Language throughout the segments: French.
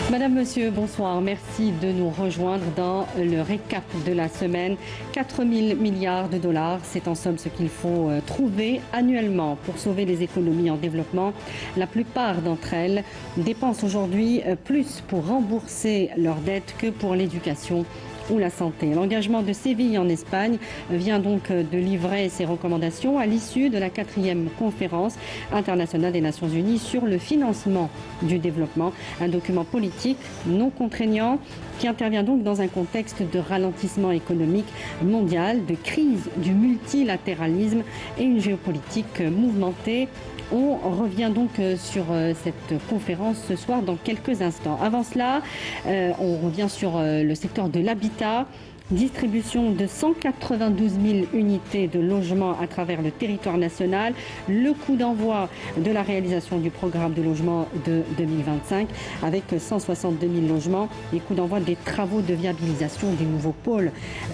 Madame, Monsieur, bonsoir. Merci de nous rejoindre dans le récap de la semaine. 4 000 milliards de dollars, c'est en somme ce qu'il faut trouver annuellement pour sauver les économies en développement. La plupart d'entre elles dépensent aujourd'hui plus pour rembourser leurs dettes que pour l'éducation ou la santé. L'engagement de Séville en Espagne vient donc de livrer ses recommandations à l'issue de la 4e conférence internationale des Nations Unies sur le financement du développement, un document politique non contraignant qui intervient donc dans un contexte de ralentissement économique mondial, de crise du multilatéralisme et une géopolitique mouvementée. On revient donc sur cette conférence ce soir dans quelques instants. Avant cela, on revient sur le secteur de l'habitat. Distribution de 192 000 unités de logement à travers le territoire national. Le coup d'envoi de la réalisation du programme de logement de 2025 avec 162 000 logements. Et coup d'envoi des travaux de viabilisation des nouveaux pôles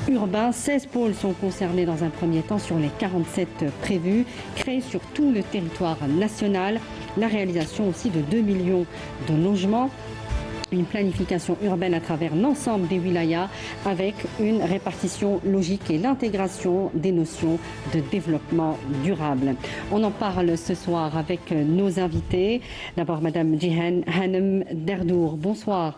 urbains. 16 pôles sont concernés dans un premier temps sur les 47 prévus, créés sur tout le territoire national. La réalisation aussi de 2 millions de logements. Une planification urbaine à travers l'ensemble des wilayas avec une répartition logique et l'intégration des notions de développement durable. On en parle ce soir avec nos invités. D'abord, Madame Jihan Hanem Derdour. Bonsoir.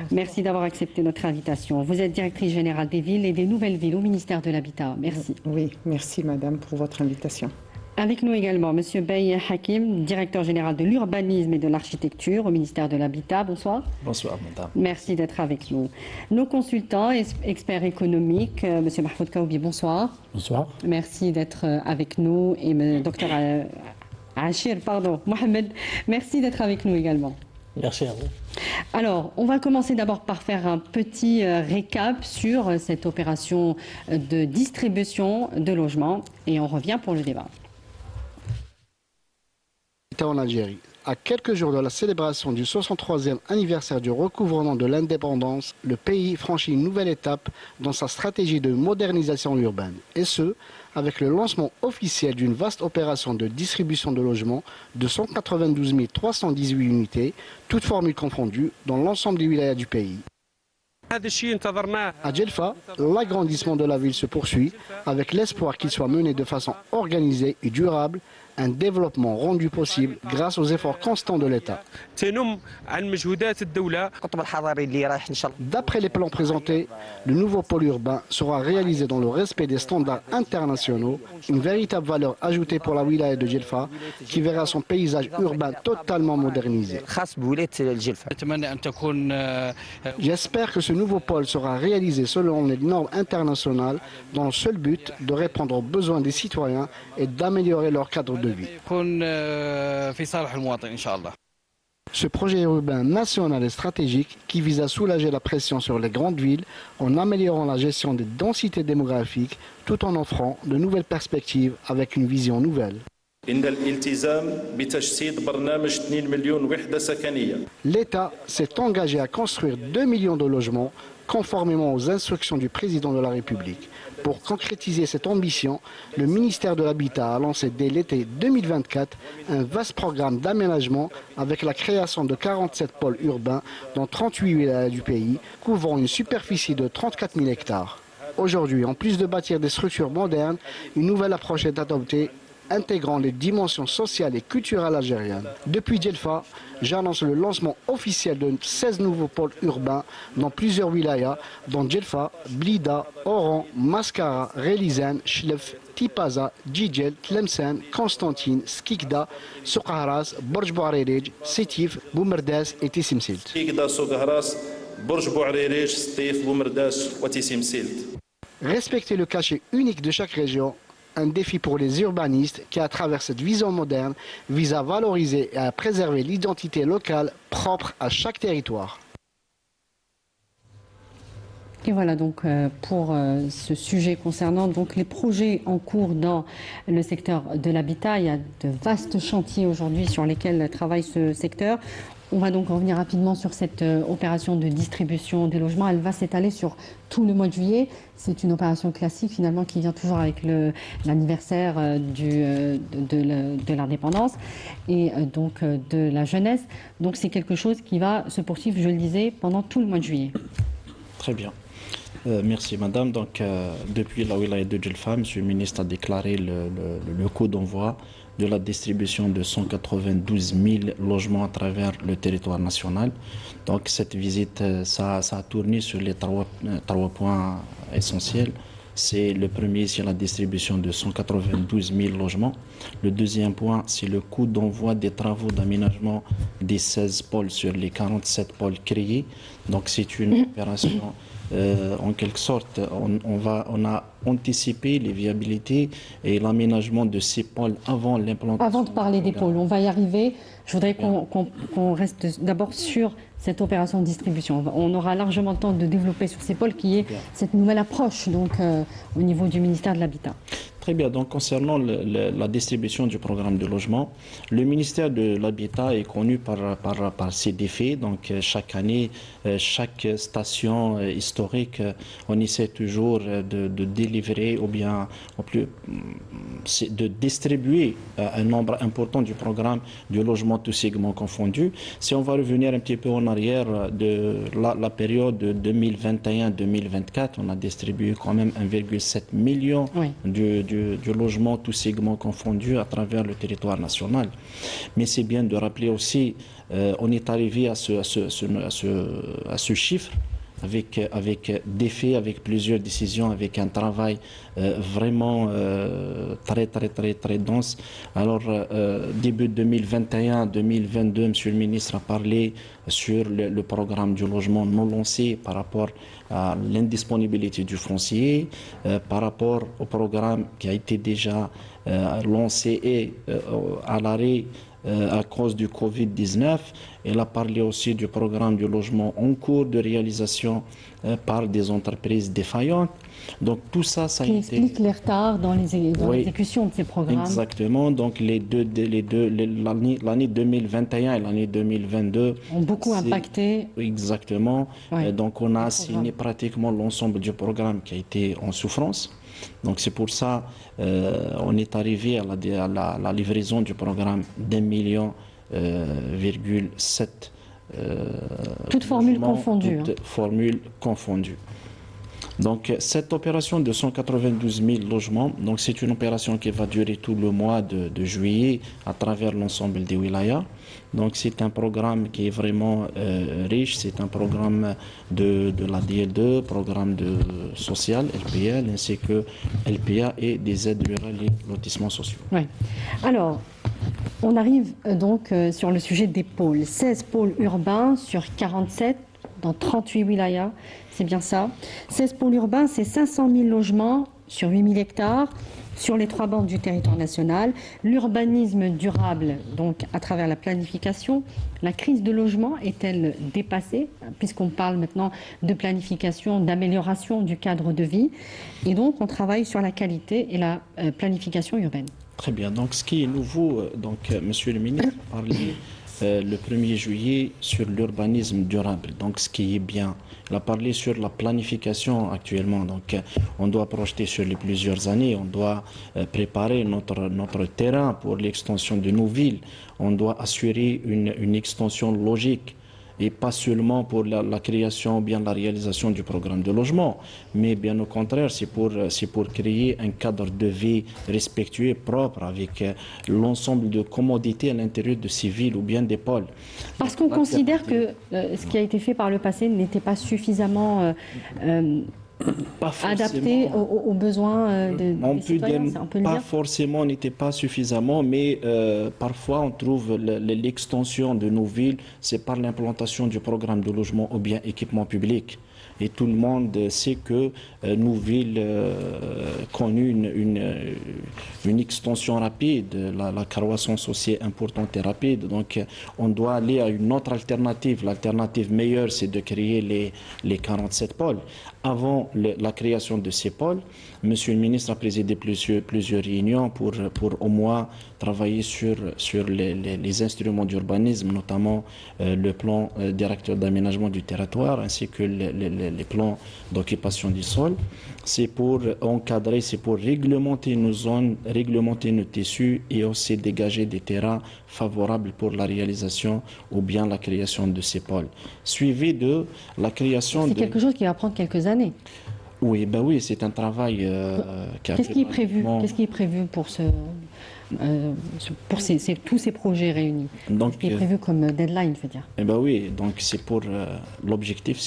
Merci d'avoir accepté notre invitation. Vous êtes directrice générale des villes et des nouvelles villes au ministère de l'Habitat. Merci. Oui, merci Madame pour votre invitation. Avec nous également, Monsieur Bey Hakim, directeur général de l'urbanisme et de l'architecture au ministère de l'Habitat. Bonsoir. Bonsoir, madame. Merci d'être avec nous. Nos consultants, experts économiques, Monsieur Mahfoud Kaoubi, bonsoir. Bonsoir. Merci d'être avec nous. Et docteur Achir, Mohamed, merci d'être avec nous également. Merci à vous. Alors, on va commencer d'abord par faire un petit récap sur cette opération de distribution de logements et on revient pour le débat. En Algérie. À quelques jours de la célébration du 63e anniversaire du recouvrement de l'indépendance, le pays franchit une nouvelle étape dans sa stratégie de modernisation urbaine. Et ce, avec le lancement officiel d'une vaste opération de distribution de logements de 192 318 unités, toutes formules confondues, dans l'ensemble des wilayas du pays. À Djelfa, l'agrandissement de la ville se poursuit avec l'espoir qu'il soit mené de façon organisée et durable, un développement rendu possible grâce aux efforts constants de l'État. D'après les plans présentés, le nouveau pôle urbain sera réalisé dans le respect des standards internationaux, une véritable valeur ajoutée pour la wilaya de Djelfa qui verra son paysage urbain totalement modernisé. J'espère que ce nouveau pôle sera réalisé selon les normes internationales dans le seul but de répondre aux besoins des citoyens et d'améliorer leur cadre de vie. Ce projet urbain national et stratégique qui vise à soulager la pression sur les grandes villes en améliorant la gestion des densités démographiques tout en offrant de nouvelles perspectives avec une vision nouvelle. L'État s'est engagé à construire 2 millions de logements conformément aux instructions du président de la République. Pour concrétiser cette ambition, le ministère de l'Habitat a lancé dès l'été 2024 un vaste programme d'aménagement avec la création de 47 pôles urbains dans 38 wilayas du pays, couvrant une superficie de 34 000 hectares. Aujourd'hui, en plus de bâtir des structures modernes, une nouvelle approche est adoptée, intégrant les dimensions sociales et culturelles algériennes. Depuis Djelfa, j'annonce le lancement officiel de 16 nouveaux pôles urbains dans plusieurs wilayas, dont Djelfa, Blida, Oran, Mascara, Relizane, Chlef, Tipaza, Djidjel, Tlemcen, Constantine, Skikda, Souqahras, Borj Bouarerej, Sétif, Boumerdès et Tissimsilt. Respecter le cachet unique de chaque région, un défi pour les urbanistes qui, à travers cette vision moderne, vise à valoriser et à préserver l'identité locale propre à chaque territoire. Et voilà donc pour ce sujet concernant donc les projets en cours dans le secteur de l'habitat. Il y a de vastes chantiers aujourd'hui sur lesquels travaille ce secteur. On va donc revenir rapidement sur cette opération de distribution des logements. Elle va s'étaler sur tout le mois de juillet. C'est une opération classique finalement qui vient toujours avec l'anniversaire de l'indépendance et donc de la jeunesse. Donc c'est quelque chose qui va se poursuivre, je le disais, pendant tout le mois de juillet. Très bien. Merci Madame. Donc, depuis la wilaya de Djelfa, Monsieur le ministre a déclaré le coup d'envoi de la distribution de 192 000 logements à travers le territoire national. Donc, cette visite, ça a tourné sur les trois points essentiels. C'est le premier, c'est la distribution de 192 000 logements. Le deuxième point, c'est le coup d'envoi des travaux d'aménagement des 16 pôles sur les 47 pôles créés. Donc, c'est une opération. En quelque sorte, on a anticipé les viabilités et l'aménagement de ces pôles avant l'implantation. Avant de parler des pôles, on va y arriver. Je voudrais qu'on reste d'abord sur cette opération de distribution. On aura largement le temps de développer sur ces pôles qui est cette nouvelle approche donc, au niveau du ministère de l'Habitat. Très bien. Donc, concernant la distribution du programme de logement, le ministère de l'Habitat est connu par ses défis. Donc, chaque année, chaque station historique, on essaie toujours de délivrer ou bien de distribuer un nombre important du programme de logement tous segments confondus. Si on va revenir un petit peu en arrière de la période de 2021-2024, on a distribué quand même 1,7 million du logement, tous segments confondus à travers le territoire national. Mais c'est bien de rappeler aussi, on est arrivé à ce chiffre avec des faits, avec plusieurs décisions, avec un travail vraiment très dense. Alors, début 2021-2022, Monsieur le ministre a parlé sur le programme du logement non lancé par rapport à l'indisponibilité du foncier, par rapport au programme qui a été déjà lancé et à l'arrêt à cause du Covid-19. Elle a parlé aussi du programme du logement en cours de réalisation par des entreprises défaillantes. Donc tout ça, ça a été... Qui explique les retards dans l'exécution de ces programmes. Exactement. Donc l'année 2021 et l'année 2022 ont beaucoup impacté. Exactement. Donc on a assigné pratiquement l'ensemble du programme qui a été en souffrance. Donc c'est pour ça on est arrivé à la livraison du programme d'1,7 million. Toutes formules confondues. Toutes formules confondues. Donc cette opération de 192 000 logements, donc c'est une opération qui va durer tout le mois de juillet à travers l'ensemble des wilayas. Donc c'est un programme qui est vraiment riche, c'est un programme de la DL2, programme social, LPL, ainsi que LPA et des aides rurales et lotissements sociaux. Oui. Alors, on arrive donc sur le sujet des pôles. 16 pôles urbains sur 47 dans 38 wilayas, c'est bien ça. 16 pôles urbains, c'est 500 000 logements sur 8 000 hectares sur les 3 bandes du territoire national. L'urbanisme durable, donc à travers la planification. La crise de logement est-elle dépassée, puisqu'on parle maintenant de planification, d'amélioration du cadre de vie. Et donc on travaille sur la qualité et la planification urbaine. Très bien. Donc ce qui est nouveau, Monsieur le ministre a parlé le 1er juillet sur l'urbanisme durable, donc ce qui est bien. Il a parlé sur la planification actuellement, donc on doit projeter sur les plusieurs années, on doit préparer notre terrain pour l'extension de nos villes, on doit assurer une extension logique et pas seulement pour la création ou bien la réalisation du programme de logement, mais bien au contraire, c'est pour créer un cadre de vie respectueux, propre, avec l'ensemble de commodités à l'intérieur de ces villes ou bien des pôles. Parce qu'on considère que ce qui a été fait par le passé n'était pas suffisamment adapté aux besoins des citoyens, on peut le dire. Pas forcément, n'était pas suffisamment, mais parfois on trouve l'extension de nos villes, c'est par l'implantation du programme de logement ou bien équipement public. Et tout le monde sait que nos villes connu une extension rapide, la croissance aussi est importante et rapide. Donc on doit aller à une autre alternative. L'alternative meilleure, c'est de créer les 47 pôles. Avant avant la création de ces pôles, Monsieur le ministre a présidé plusieurs réunions pour au moins travailler sur les instruments d'urbanisme, notamment le plan directeur d'aménagement du territoire ainsi que les plans d'occupation du sol. C'est pour encadrer, c'est pour réglementer nos zones, réglementer nos tissus et aussi dégager des terrains favorables pour la réalisation ou bien la création de ces pôles. Suivi de la création C'est quelque chose qui va prendre quelques années. Oui, ben oui, c'est un travail qui a Qu'est-ce qui est prévu Qu'est-ce qui est prévu pour tous ces projets réunis? Donc, Qu'est-ce qui est prévu comme deadline, je veux dire? Eh ben oui, donc c'est pour l'objectif,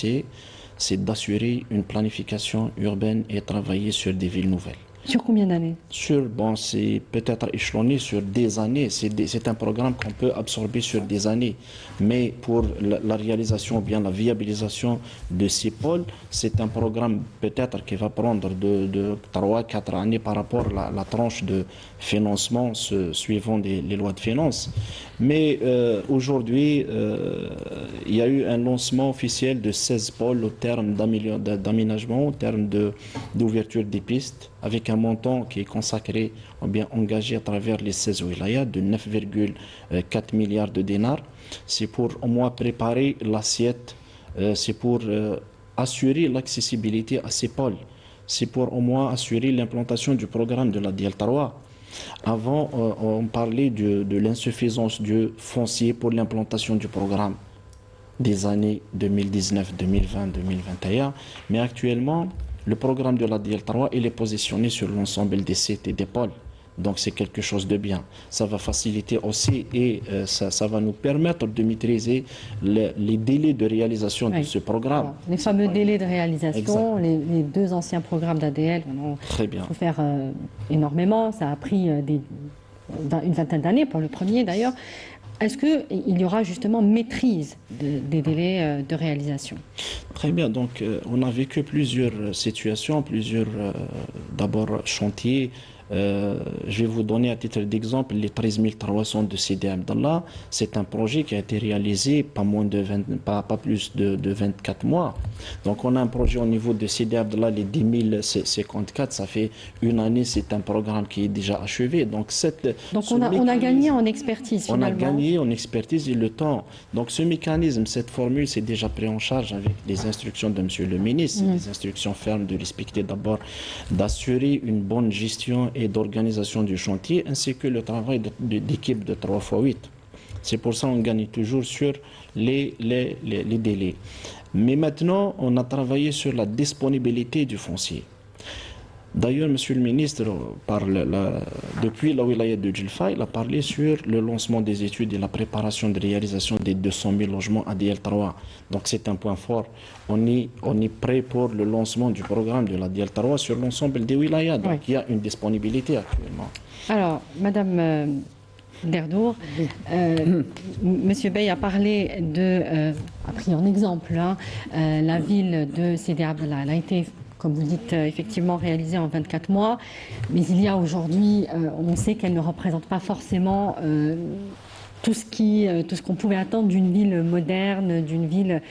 c'est d'assurer une planification urbaine et travailler sur des villes nouvelles. Sur combien d'années? C'est peut-être échelonné sur des années. C'est un programme qu'on peut absorber sur des années. Mais pour la réalisation ou bien la viabilisation de ces pôles, c'est un programme peut-être qui va prendre de 3-4 années par rapport à la tranche de financement suivant les lois de finances. Mais aujourd'hui, il y a eu un lancement officiel de 16 pôles au terme d'aménagement, au terme d'ouverture des pistes, avec un montant qui est consacré ou bien engagé à travers les 16 wilayas de 9,4 milliards de dinars. C'est pour au moins préparer l'assiette, c'est pour assurer l'accessibilité à ces pôles, c'est pour au moins assurer l'implantation du programme de la DL3. Avant, on parlait de l'insuffisance du foncier pour l'implantation du programme des années 2019, 2020, 2021, mais actuellement, le programme de la DL3, il est positionné sur l'ensemble des sites et des pôles. Donc c'est quelque chose de bien. Ça va faciliter aussi et ça va nous permettre de maîtriser les délais de réalisation de ce programme. Les fameux délais de réalisation, les 2 anciens programmes d'ADL, on a souffert énormément. Ça a pris une vingtaine d'années pour le premier d'ailleurs. Est-ce qu'il y aura justement maîtrise des délais de réalisation? Très bien, donc on a vécu plusieurs situations, d'abord chantiers. Je vais vous donner à titre d'exemple les 13 300 de Sidi Abdallah. C'est un projet qui a été réalisé pas plus de 24 mois. Donc on a un projet au niveau de Sidi Abdallah, les 10 054, ça fait une année, c'est un programme qui est déjà achevé. Donc on a gagné en expertise finalement. On a gagné en expertise et le temps. Donc ce mécanisme, cette formule, c'est déjà pris en charge avec les instructions de Monsieur le ministre, des instructions fermes de respecter d'abord, d'assurer une bonne gestion et d'organisation du chantier, ainsi que le travail d'équipe de 3x8. C'est pour ça qu'on gagne toujours sur les délais. Mais maintenant, on a travaillé sur la disponibilité du foncier. D'ailleurs, Monsieur le ministre, depuis la wilaya de Djelfa, il a parlé sur le lancement des études et la préparation de réalisation des 200 000 logements ADL3. Donc c'est un point fort. On est prêt pour le lancement du programme de la DL3 sur l'ensemble des wilayas. Donc il y a une disponibilité actuellement. Alors, Madame Derdour, Monsieur Bey a parlé a pris en exemple la ville de Sidi Abdallah. Elle a été, comme vous dites, effectivement réalisée en 24 mois, mais il y a aujourd'hui, on sait qu'elle ne représente pas forcément tout ce qu'on pouvait attendre d'une ville moderne, d'une ville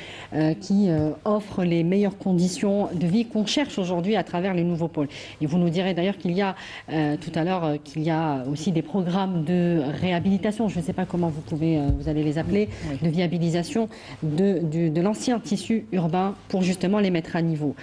qui offre les meilleures conditions de vie qu'on cherche aujourd'hui à travers les nouveaux pôles. Et vous nous direz d'ailleurs qu'il y a tout à l'heure qu'il y a aussi des programmes de réhabilitation, je ne sais pas comment vous allez les appeler, de viabilisation de l'ancien tissu urbain pour justement les mettre à niveau.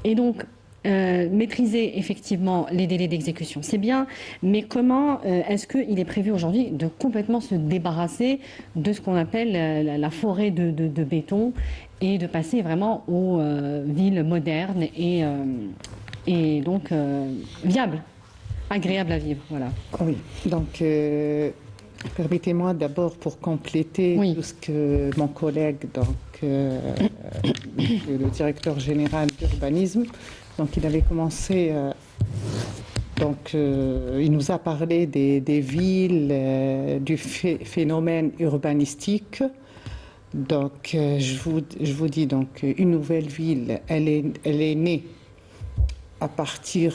Et donc, maîtriser effectivement les délais d'exécution, c'est bien, mais comment est-ce qu'il est prévu aujourd'hui de complètement se débarrasser de ce qu'on appelle la forêt de béton et de passer vraiment aux villes modernes et donc viables, agréables à vivre, voilà. Oui, donc permettez-moi d'abord pour compléter tout ce que mon collègue, le directeur général d'urbanisme, donc il avait commencé, il nous a parlé des villes, du phénomène urbanistique. Donc je vous dis, donc une nouvelle ville, elle est née à partir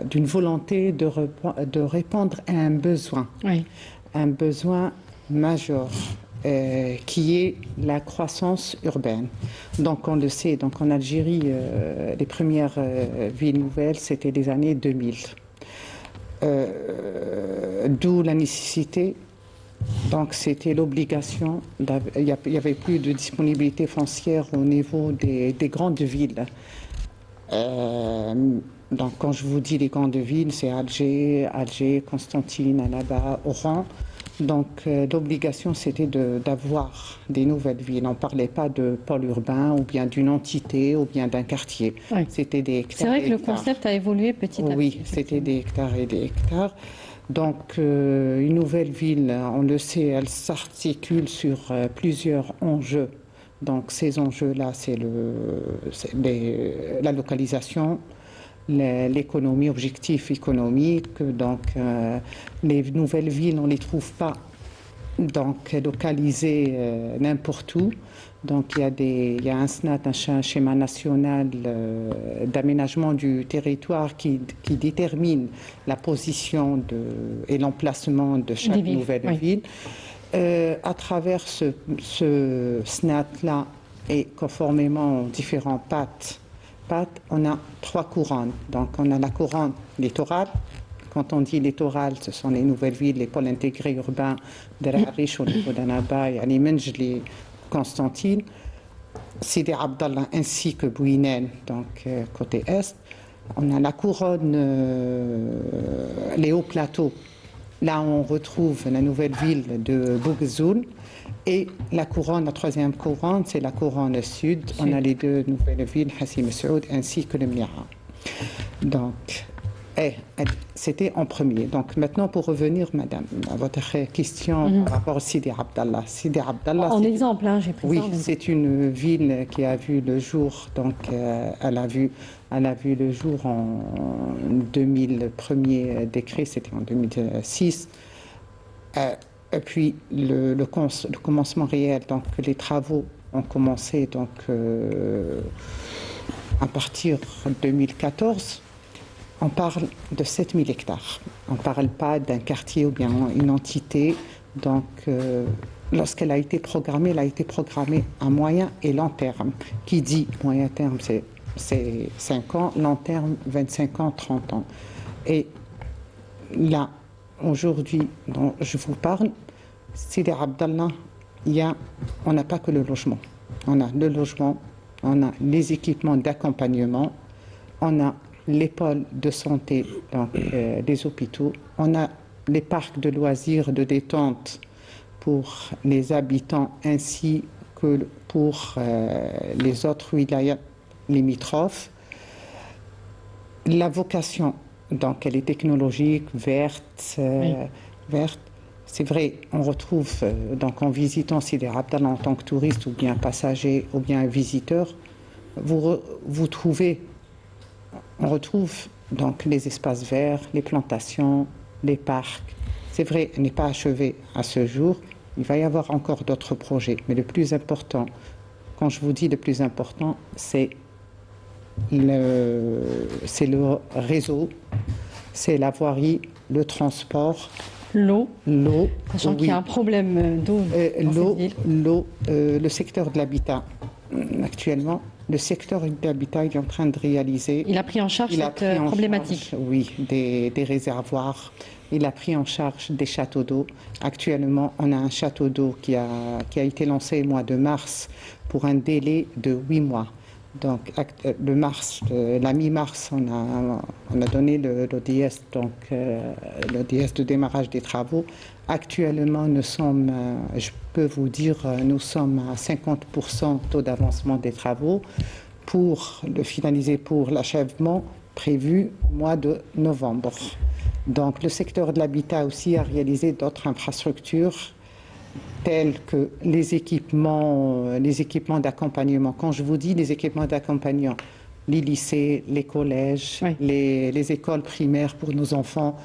d'une volonté de répondre à un besoin majeur. qui est la croissance urbaine. Donc on le sait, donc en Algérie, les premières villes nouvelles, c'était les années 2000. D'où la nécessité, donc c'était l'obligation, il n'y avait plus de disponibilité foncière au niveau des grandes villes. Donc quand je vous dis les grandes villes, c'est Alger, Constantine, Annaba, Oran. Donc l'obligation c'était d'avoir des nouvelles villes. On ne parlait pas de pôle urbain ou bien d'une entité ou bien d'un quartier. Oui. C'était des hectares. C'est vrai que et le hectares. concept a évolué petit à petit. Oui, c'était des hectares et des hectares. Donc une nouvelle ville, on le sait, elle s'articule sur plusieurs enjeux. Donc ces enjeux-là, c'est la localisation, l'économie, objectif économique. Donc les nouvelles villes, on ne les trouve pas donc localisées n'importe où. Donc il y a un SNAT, un schéma national d'aménagement du territoire qui détermine la position et l'emplacement de chaque nouvelle ville. À travers ce SNAT-là et conformément aux différents pactes, on a 3 couronnes. Donc on a la couronne littorale. Quand on dit littoral, ce sont les nouvelles villes, les pôles intégrés urbains de Rarish au niveau d'Annaba, yani Menjli, Constantine, Sidi Abdallah ainsi que Bouinen, donc côté est. On a la couronne, les hauts plateaux. Là, on retrouve la nouvelle ville de Bouguezoul. Et la couronne, la troisième couronne, c'est la couronne sud. On a les 2 nouvelles villes, Hassim Saoud ainsi que le Mira. Donc, c'était en premier. Donc maintenant, pour revenir, madame, à votre question par rapport à Sidi Abdallah. Sidi Abdallah, en exemple, hein, j'ai pris oui, ça. Oui, c'est une ville qui a vu le jour. Donc, elle a vu le jour en 2000. Le premier décret, c'était en 2006. Et puis le commencement réel. Donc, les travaux ont commencé donc à partir de 2014. On parle de 7000 hectares. On ne parle pas d'un quartier ou bien une entité. Donc, lorsqu'elle a été programmée, elle a été programmée à moyen et long terme. Qui dit moyen terme, c'est 5 ans, long terme, 25 ans, 30 ans. Et là, aujourd'hui, dont je vous parle, Sidi Abdallah, on n'a pas que le logement. On a le logement, on a les équipements d'accompagnement, on a les pôles de santé, donc les hôpitaux. On a les parcs de loisirs, de détente pour les habitants ainsi que pour les autres wilayas limitrophes. La vocation, donc elle est technologique, verte. C'est vrai, on retrouve donc en visitant Sidi Abdallah en tant que touriste ou bien passager ou bien visiteur, on retrouve donc les espaces verts, les plantations, les parcs. C'est vrai, elle n'est pas achevée à ce jour. Il va y avoir encore d'autres projets. Mais le plus important, quand je vous dis le plus important, c'est le réseau, c'est la voirie, le transport. L'eau. Oui. Sachant qu'il y a un problème d'eau dans cette ville. Le secteur de l'habitat, actuellement, le secteur de l'habitat est en train de réaliser... Il a pris en charge cette problématique. Oui, des réservoirs. Il a pris en charge des châteaux d'eau. Actuellement, on a un château d'eau qui a été lancé au mois de mars pour un délai de 8 mois. Donc, la mi-mars, on a donné l'ODS, donc l'ODS de démarrage des travaux. Actuellement, je peux vous dire, nous sommes à 50% taux d'avancement des travaux pour le finaliser, pour l'achèvement prévu au mois de novembre. Donc, le secteur de l'habitat aussi a réalisé d'autres infrastructures tels que les équipements d'accompagnement. Quand je vous dis les équipements d'accompagnement, les lycées, les collèges, oui. les écoles primaires pour nos enfants,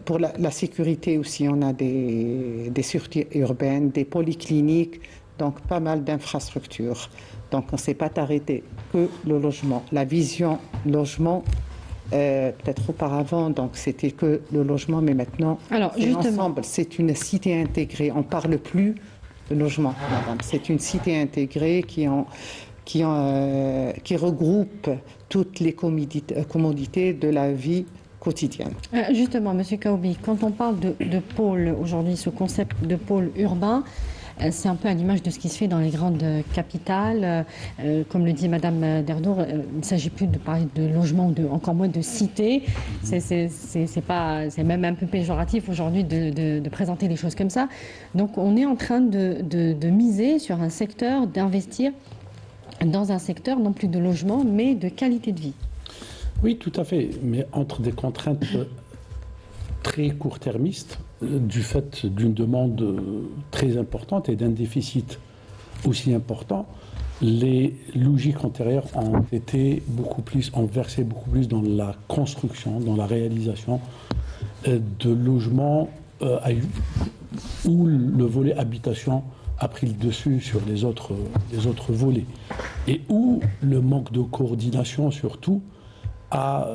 pour la sécurité aussi, on a des sûretés urbaines, des polycliniques, donc pas mal d'infrastructures. Donc on ne s'est pas arrêté que le logement. La vision logement, peut-être auparavant, donc c'était que le logement, mais maintenant, c'est l'ensemble. C'est une cité intégrée. On ne parle plus logement, madame. C'est une cité intégrée qui regroupe toutes les commodités de la vie quotidienne. Justement, Monsieur Kaoubi, quand on parle de pôle aujourd'hui, ce concept de pôle urbain, c'est un peu à l'image de ce qui se fait dans les grandes capitales. Comme le dit Madame Derdour, il ne s'agit plus de parler de logement, encore moins de cité. C'est même un peu péjoratif aujourd'hui de présenter les choses comme ça. Donc on est en train de miser sur un secteur, d'investir dans un secteur non plus de logement, mais de qualité de vie. Oui, tout à fait, mais entre des contraintes très court-termistes, du fait d'une demande très importante et d'un déficit aussi important, les logiques antérieures ont versé beaucoup plus dans la construction, dans la réalisation de logements où le volet habitation a pris le dessus sur les autres volets et où le manque de coordination surtout a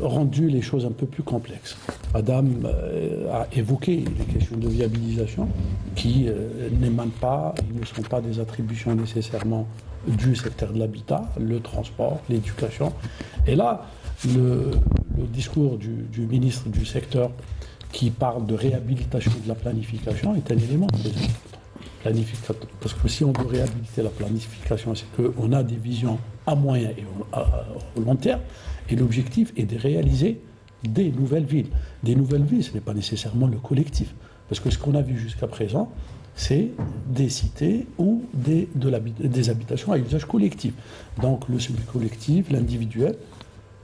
rendu les choses un peu plus complexes. Madame a évoqué les questions de viabilisation qui n'émanent pas, ils ne sont pas des attributions nécessairement du secteur de l'habitat, le transport, l'éducation. Et là, le discours du ministre du secteur qui parle de réhabilitation de la planification est un élément très important. Parce que si on veut réhabiliter la planification, c'est qu'on a des visions à moyen et au long terme, et l'objectif est de réaliser des nouvelles villes. Des nouvelles villes, ce n'est pas nécessairement le collectif. Parce que ce qu'on a vu jusqu'à présent, c'est des cités ou des habitations à usage collectif. Donc le semi-collectif, l'individuel,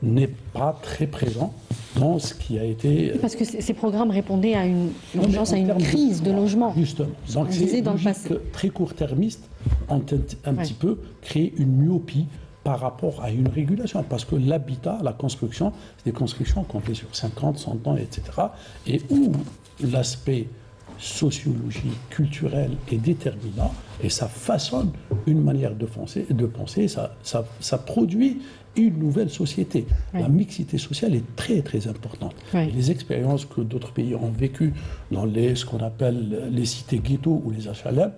n'est pas très présent dans ce qui a été... Parce que ces programmes répondaient à une urgence, à une crise de logement. Justement. Donc c'est dans le passé. Très court-termistes ont un petit peu créé une myopie par rapport à une régulation. Parce que l'habitat, la construction, c'est des constructions qu'on fait sur 50, 100 ans, etc. Et où l'aspect sociologique, culturel est déterminant et ça façonne une manière de penser, ça produit une nouvelle société. Oui. La mixité sociale est très très importante. Oui. Les expériences que d'autres pays ont vécues dans ce qu'on appelle les cités ghettos ou les HLM,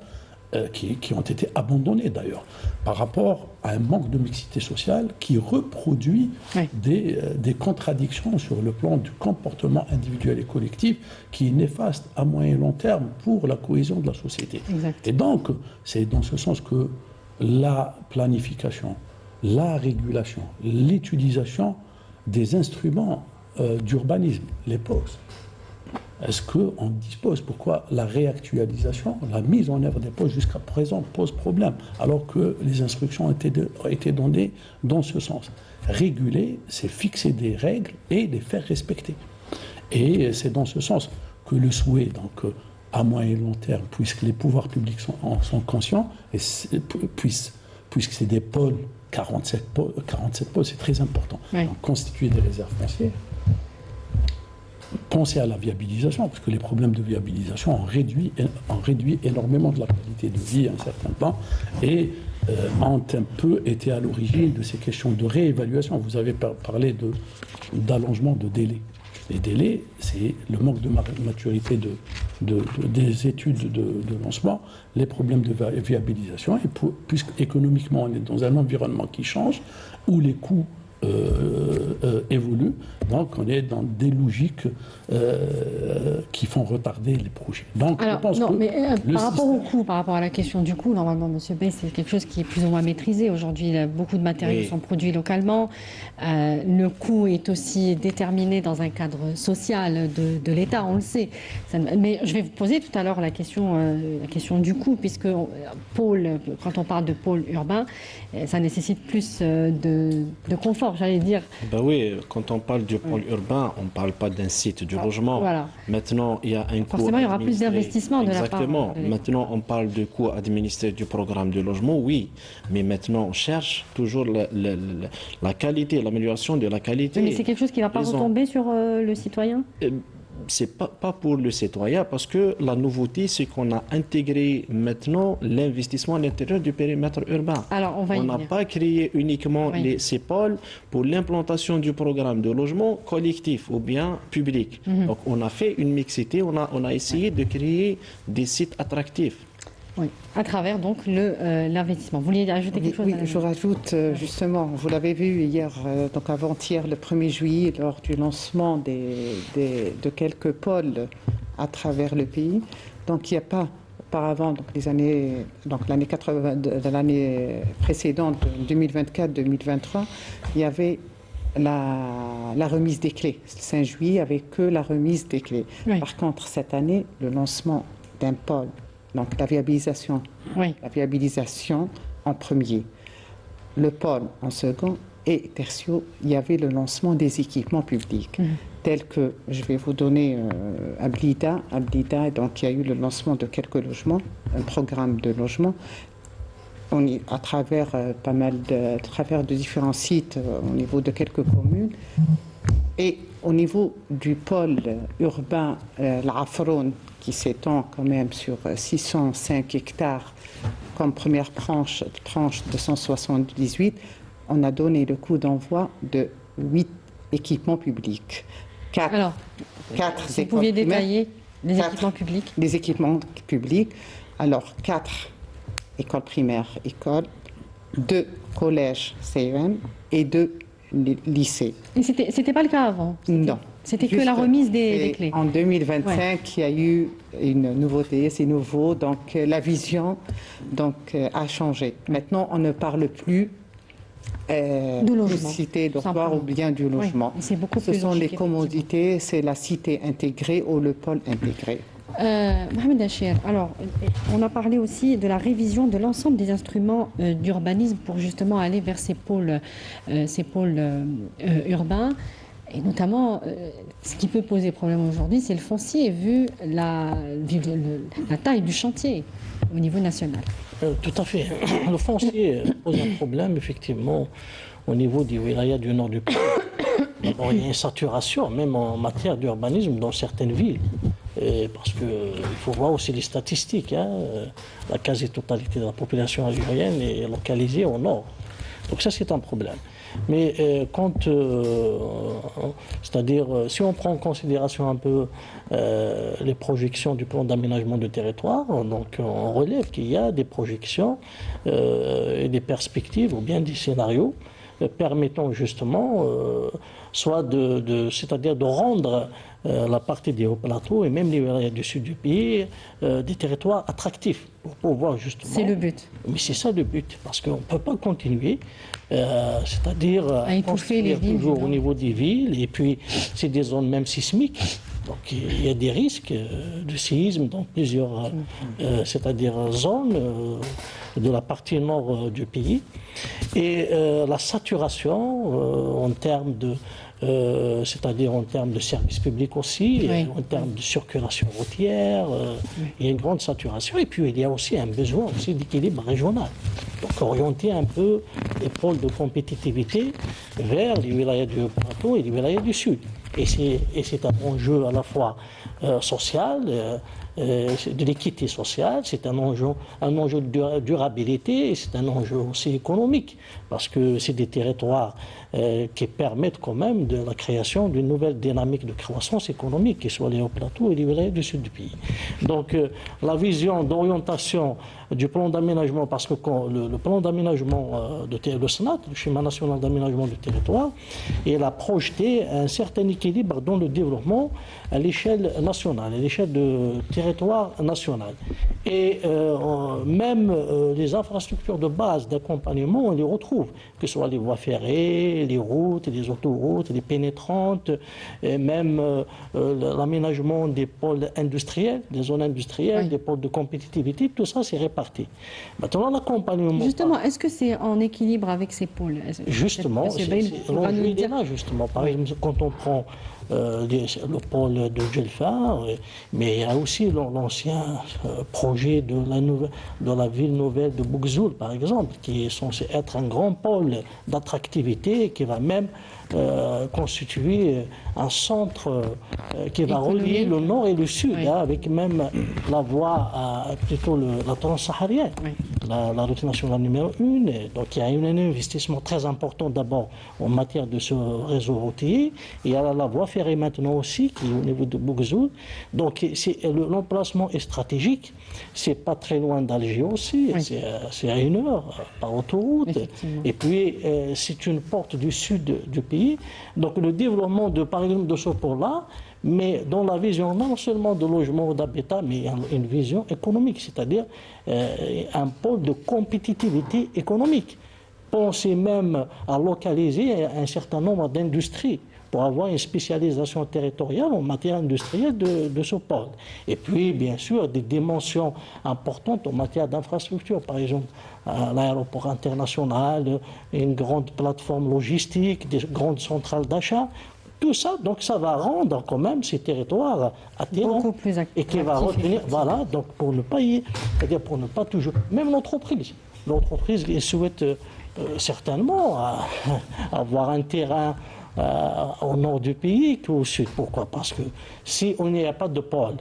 qui ont été abandonnées d'ailleurs, par rapport à un manque de mixité sociale qui reproduit oui. des contradictions sur le plan du comportement individuel et collectif qui est néfaste à moyen et long terme pour la cohésion de la société. Exact. Et donc, c'est dans ce sens que la planification, la régulation, l'utilisation des instruments d'urbanisme, les POS. Est-ce qu'on dispose? Pourquoi la réactualisation, la mise en œuvre des POS jusqu'à présent pose problème, alors que les instructions ont été données dans ce sens? Réguler, c'est fixer des règles et les faire respecter. Et c'est dans ce sens que le souhait, donc, à moyen et long terme, puisque les pouvoirs publics sont conscients, et puisque c'est des pôles, 47 pôles, c'est très important. Oui. Donc, constituer des réserves foncières, penser à la viabilisation, parce que les problèmes de viabilisation ont réduit énormément de la qualité de vie à un certain temps et ont un peu été à l'origine de ces questions de réévaluation. Vous avez parlé d'allongement de délais. Les délais, c'est le manque de maturité des études de lancement, les problèmes de viabilisation, et puisqu'économiquement on est dans un environnement qui change, où les coûts évolue, donc on est dans des logiques qui font retarder les projets. Donc, alors, je pense non, mais par rapport au coût, par rapport à la question du coût, normalement, M. Bey, c'est quelque chose qui est plus ou moins maîtrisé. Aujourd'hui, beaucoup de matériaux sont produits localement. Le coût est aussi déterminé dans un cadre social de l'État, on le sait. Mais je vais vous poser tout à l'heure la question du coût, puisque quand on parle de pôle urbain, ça nécessite plus de confort, j'allais dire. Ben oui, quand on parle du pôle urbain, on ne parle pas d'un site du logement. Voilà. Maintenant, il y a un coût. Forcément, il y aura plus d'investissement de la part. Exactement. Maintenant, on parle de coût administré du programme de logement, oui. Mais maintenant, on cherche toujours la qualité, l'amélioration de la qualité. Mais c'est quelque chose qui ne va pas retomber sur le citoyen? C'est pas pour le citoyen, parce que la nouveauté, c'est qu'on a intégré maintenant l'investissement à l'intérieur du périmètre urbain. Alors, on n'a pas créé uniquement ces pôles pour l'implantation du programme de logement collectif ou bien public. Donc, on a fait une mixité, on a essayé de créer des sites attractifs. Oui, à travers donc l'investissement. Vous vouliez ajouter quelque chose Oui, Madame je rajoute justement, vous l'avez vu hier, donc avant-hier, le 1er juillet, lors du lancement de quelques pôles à travers le pays. Donc il n'y a pas auparavant, l'année 80, de l'année précédente, 2024-2023, il y avait la remise des clés. Le 5 juillet, avec que la remise des clés. Oui. Par contre, cette année, le lancement d'un pôle, donc la viabilisation en premier, le pôle en second et tertio, il y avait le lancement des équipements publics, tels que, je vais vous donner Ablida, donc il y a eu le lancement de quelques logements, un programme de logement, à travers de différents sites au niveau de quelques communes. Et au niveau du pôle urbain, l'Afron, qui s'étend quand même sur 605 hectares comme première tranche de 178, on a donné le coup d'envoi de 8 équipements publics. Alors, vous pouviez détailler les équipements publics? Les équipements publics. Alors, 4 écoles primaires, 2 collèges CEM et 2 lycées. Et c'était pas le cas avant? Non. C'était que la remise des clés. En 2025, il y a eu une nouveauté, c'est nouveau, donc la vision a changé. Maintenant, on ne parle plus de logement, cité dortoir ou bien du logement. Oui, c'est beaucoup Ce plus sont les logique, commodités, c'est la cité intégrée ou le pôle intégré. Mohamed Achir, alors, on a parlé aussi de la révision de l'ensemble des instruments d'urbanisme pour justement aller vers ces pôles urbains. Et notamment, ce qui peut poser problème aujourd'hui, c'est le foncier, vu la taille du chantier au niveau national. Tout à fait. Le foncier pose un problème, effectivement, au niveau des wilayas du nord du pays. D'abord, il y a une saturation, même en matière d'urbanisme, dans certaines villes. Parce qu'il faut voir aussi les statistiques. La quasi-totalité de la population algérienne est localisée au nord. Donc ça, c'est un problème. Mais c'est-à-dire, si on prend en considération un peu les projections du plan d'aménagement du territoire, donc on relève qu'il y a des projections et des perspectives ou bien des scénarios permettant justement soit c'est-à-dire de rendre la partie des hauts plateaux et même les wilayas du sud du pays des territoires attractifs pour pouvoir justement... C'est le but. Mais c'est ça le but, parce qu'on ne peut pas continuer, c'est-à-dire à étouffer les villes toujours au niveau des villes, et puis c'est des zones même sismiques. Donc il y a des risques de séisme dans plusieurs c'est-à-dire zones de la partie nord du pays. Et la saturation en termes de c'est-à-dire en termes de services publics aussi, en termes de circulation routière, il y a une grande saturation. Et puis il y a aussi un besoin aussi d'équilibre régional. Donc orienter un peu les pôles de compétitivité vers les wilayas du plateau et les wilayas du sud. Et c'est un enjeu à la fois social, de l'équité sociale, c'est un enjeu de durabilité et c'est un enjeu aussi économique, parce que c'est des territoires qui permettent quand même de la création d'une nouvelle dynamique de croissance économique, qui soit les hauts plateaux et les wilayas du sud du pays. Donc la vision d'orientation du plan d'aménagement, parce que le plan d'aménagement le SNAT, le schéma national d'aménagement du territoire, il a projeté un certain équilibre dans le développement à l'échelle nationale, à l'échelle de territoire national. Et même les infrastructures de base d'accompagnement, on les retrouve, que ce soit les voies ferrées, les routes, les autoroutes, les pénétrantes, et même l'aménagement des pôles industriels, des zones industrielles, des pôles de compétitivité, tout ça c'est réparti. Maintenant, l'accompagnement... Justement, est-ce que c'est en équilibre avec ces pôles? Justement, l'enjeu est là, justement. Par exemple, quand on prend le pôle de Djelfa, mais il y a aussi l'ancien projet de la ville nouvelle de Bougzoul, par exemple, qui est censé être un grand pôle d'attractivité, qui va même constituer un centre qui va relier le nord et le sud, avec même la voie, plutôt la transsaharienne, la route nationale numéro 1. Donc il y a un investissement très important d'abord en matière de ce réseau routier. Et il y a la voie ferrée maintenant aussi, qui est au niveau de Bougzoul. Donc l'emplacement est stratégique. C'est pas très loin d'Alger aussi. C'est à 1 heure par autoroute. Et puis c'est une porte du sud du pays. Donc le développement par exemple de ce port-là, mais dans la vision non seulement de logement ou d'habitat, mais une vision économique, c'est-à-dire un pôle de compétitivité économique. Pensez même à localiser un certain nombre d'industries pour avoir une spécialisation territoriale en matière industrielle de ce pôle. Et puis, bien sûr, des dimensions importantes en matière d'infrastructure, par exemple l'aéroport international, une grande plateforme logistique, des grandes centrales d'achat. Tout ça, donc ça va rendre quand même ces territoires attirants et qui va retenir, voilà, donc pour ne pas c'est-à-dire pour ne pas toujours, même l'entreprise elle souhaite certainement avoir un terrain au nord du pays qu'au sud. Pourquoi? Parce que si on n'y a pas de pôle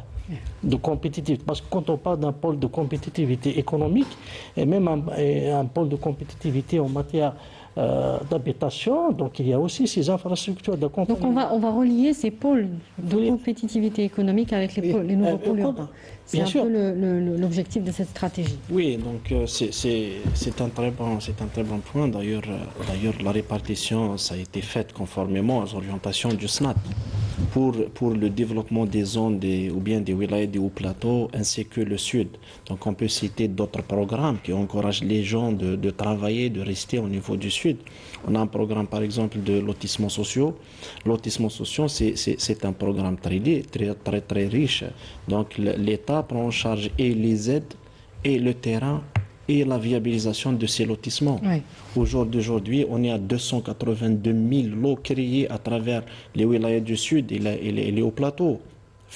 de compétitivité, parce que quand on parle d'un pôle de compétitivité économique et même un pôle de compétitivité en matière d'habitation, donc il y a aussi ces infrastructures de compagnie. Donc on va relier ces pôles de compétitivité économique avec les nouveaux pôles urbains. C'est un peu l'objectif de cette stratégie. Oui, donc c'est un très bon point. D'ailleurs, la répartition, ça a été faite conformément aux orientations du SNAT pour le développement des zones ou bien des wilayas des hauts plateaux ainsi que le sud. Donc on peut citer d'autres programmes qui encouragent les gens de travailler, de rester au niveau du sud. On a un programme par exemple de lotissements sociaux. Lotissements sociaux, c'est un programme très riche. Donc l'État prend en charge et les aides et le terrain et la viabilisation de ces lotissements. Aujourd'hui, on est à 282 000 lots créés à travers les wilayas du sud et les hauts plateaux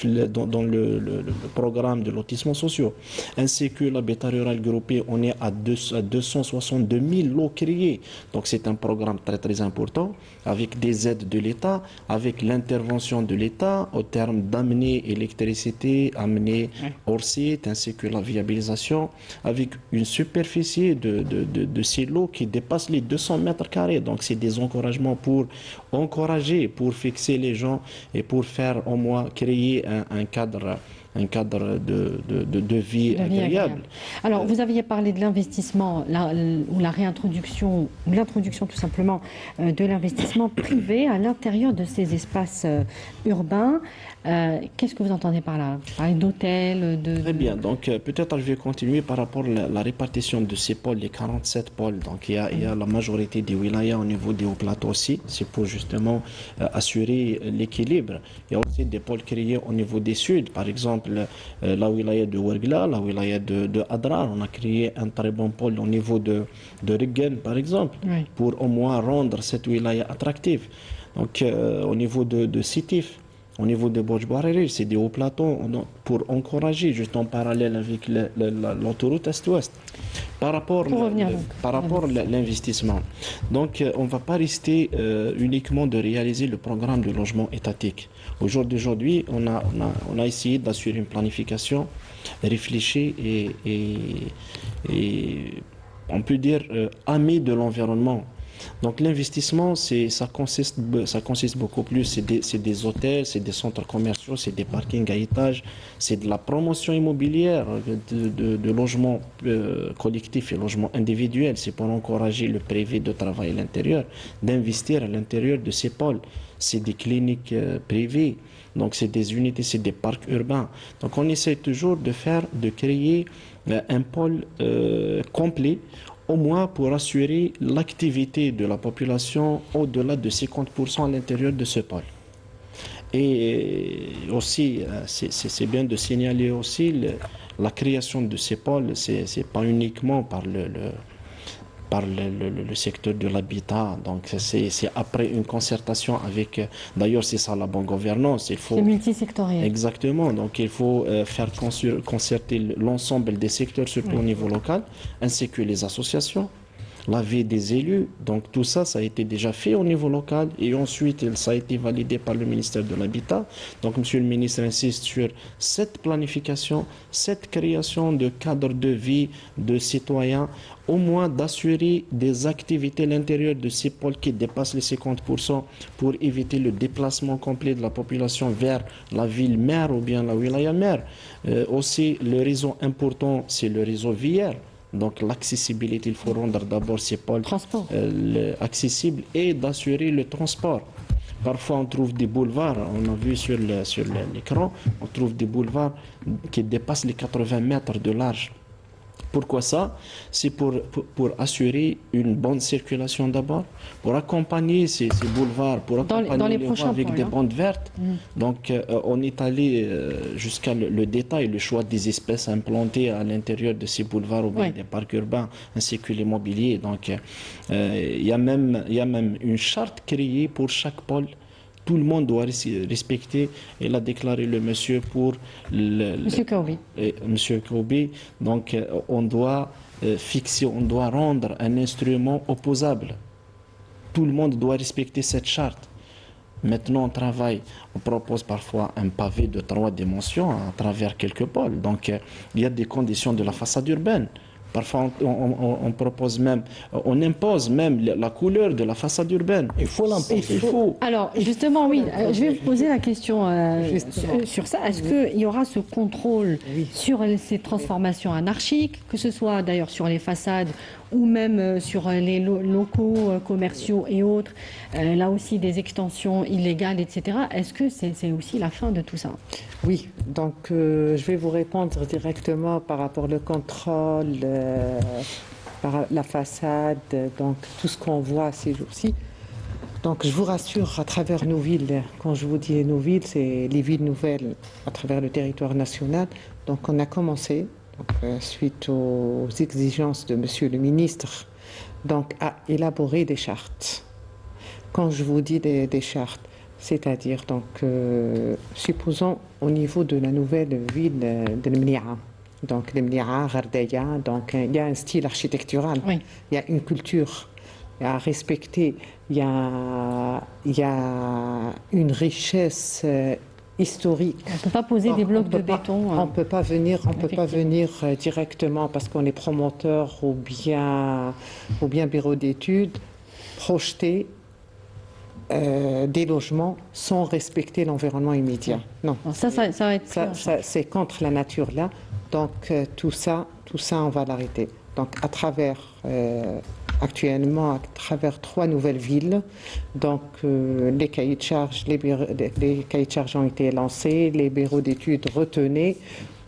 dans le programme de lotissements sociaux. Ainsi que l'habitat rural groupé, on est à 262 000 lots créés. Donc c'est un programme très important avec des aides de l'État, avec l'intervention de l'État au terme d'amener électricité, amener hors site, ainsi que la viabilisation, avec une superficie de ces lots qui dépasse les 200 mètres carrés. Donc c'est des encouragements pour encourager, pour fixer les gens et pour faire au moins créer un cadre de vie agréable. Alors, vous aviez parlé de l'investissement ou la réintroduction, ou l'introduction tout simplement de l'investissement privé à l'intérieur de ces espaces urbains. Qu'est-ce que vous entendez par là? Vous parlez d'hôtels, Très bien. Donc, peut-être je vais continuer par rapport à la répartition de ces pôles, les 47 pôles. Donc, il y a la majorité des wilayas au niveau des hauts plateaux aussi. C'est pour justement assurer l'équilibre. Il y a aussi des pôles créés au niveau des suds. Par exemple, la wilaya de Ouergla, la wilaya de Adrar. On a créé un très bon pôle au niveau de Regen, par exemple, pour au moins rendre cette wilaya attractive. Donc, au niveau de Sitif, au niveau de Bojbariri, c'est des hauts plateaux pour encourager, juste en parallèle avec l'autoroute Est-Ouest. Par rapport à l'investissement, donc on ne va pas rester uniquement de réaliser le programme de logement étatique. Aujourd'hui, on a essayé d'assurer une planification réfléchie et on peut dire amie de l'environnement. Donc l'investissement, ça consiste beaucoup plus, c'est des hôtels, c'est des centres commerciaux, c'est des parkings à étages, c'est de la promotion immobilière, de logements collectifs et logements individuels. C'est pour encourager le privé de travailler à l'intérieur, d'investir à l'intérieur de ces pôles. C'est des cliniques privées, donc c'est des unités, c'est des parcs urbains. Donc on essaie toujours de créer un pôle complet, au moins pour assurer l'activité de la population au-delà de 50% à l'intérieur de ce pôle. Et aussi, c'est bien de signaler aussi la création de ces pôles, c'est pas uniquement par le secteur de l'habitat. Donc c'est après une concertation avec, d'ailleurs c'est ça la bonne gouvernance, c'est multisectoriel. Exactement, donc il faut faire concerter l'ensemble des secteurs, surtout au niveau local, ainsi que les associations, l'avis des élus. Donc tout ça, ça a été déjà fait au niveau local et ensuite ça a été validé par le ministère de l'Habitat. Donc Monsieur le ministre insiste sur cette planification, cette création de cadres de vie de citoyens, au moins d'assurer des activités à l'intérieur de ces pôles qui dépassent les 50% pour éviter le déplacement complet de la population vers la ville mère ou bien la wilaya mère. Aussi, le réseau important, c'est le réseau viaire. Donc l'accessibilité, il faut rendre d'abord ces pôles accessibles et d'assurer le transport. Parfois, on trouve des boulevards, on a vu sur l'écran, on trouve des boulevards qui dépassent les 80 mètres de large. Pourquoi ça? C'est pour assurer une bonne circulation d'abord, pour accompagner ces boulevards, pour accompagner les voies avec des bandes vertes. Donc, on est allé jusqu'à le détail, le choix des espèces implantées à l'intérieur de ces boulevards ou bien des parcs urbains, ainsi que l'immobilier. Donc, il y a même une charte créée pour chaque pôle. Tout le monde doit respecter, et l'a déclaré le monsieur pour Monsieur Kaoubi. Monsieur Kaoubi. Donc, on doit fixer, on doit rendre un instrument opposable. Tout le monde doit respecter cette charte. Maintenant, on travaille, on propose parfois un pavé de 3 dimensions à travers quelques pôles. Donc, il y a des conditions de la façade urbaine. Parfois, on propose même, on impose même la couleur de la façade urbaine. Il faut l'imposer. Alors, justement, oui, je vais vous poser la question sur ça. Est-ce qu'il y aura ce contrôle sur ces transformations anarchiques, que ce soit d'ailleurs sur les façades ou même sur les locaux commerciaux et autres, là aussi des extensions illégales, etc. Est-ce que c'est aussi la fin de tout ça? Oui, donc je vais vous répondre directement par rapport au contrôle, par la façade, donc tout ce qu'on voit ces jours-ci. Donc je vous rassure, à travers nos villes, quand je vous dis nos villes, c'est les villes nouvelles à travers le territoire national. Donc on a commencé, suite aux exigences de Monsieur le ministre, donc à élaborer des chartes. Quand je vous dis des chartes, c'est-à-dire, donc, supposons au niveau de la nouvelle ville de Mnia, donc Mnia, Ghardaya, donc il y a un style architectural, il y a une culture à respecter, il y a une richesse historique. On ne peut pas poser des blocs de béton. On peut pas venir directement parce qu'on est promoteur ou bien bureau d'études, projeter des logements sans respecter l'environnement immédiat. Non. Ça va être c'est contre la nature là. Donc tout ça, on va l'arrêter. Donc actuellement, à travers 3 nouvelles villes, donc les cahiers de charges, les cahiers de charges ont été lancés, les bureaux d'études retenus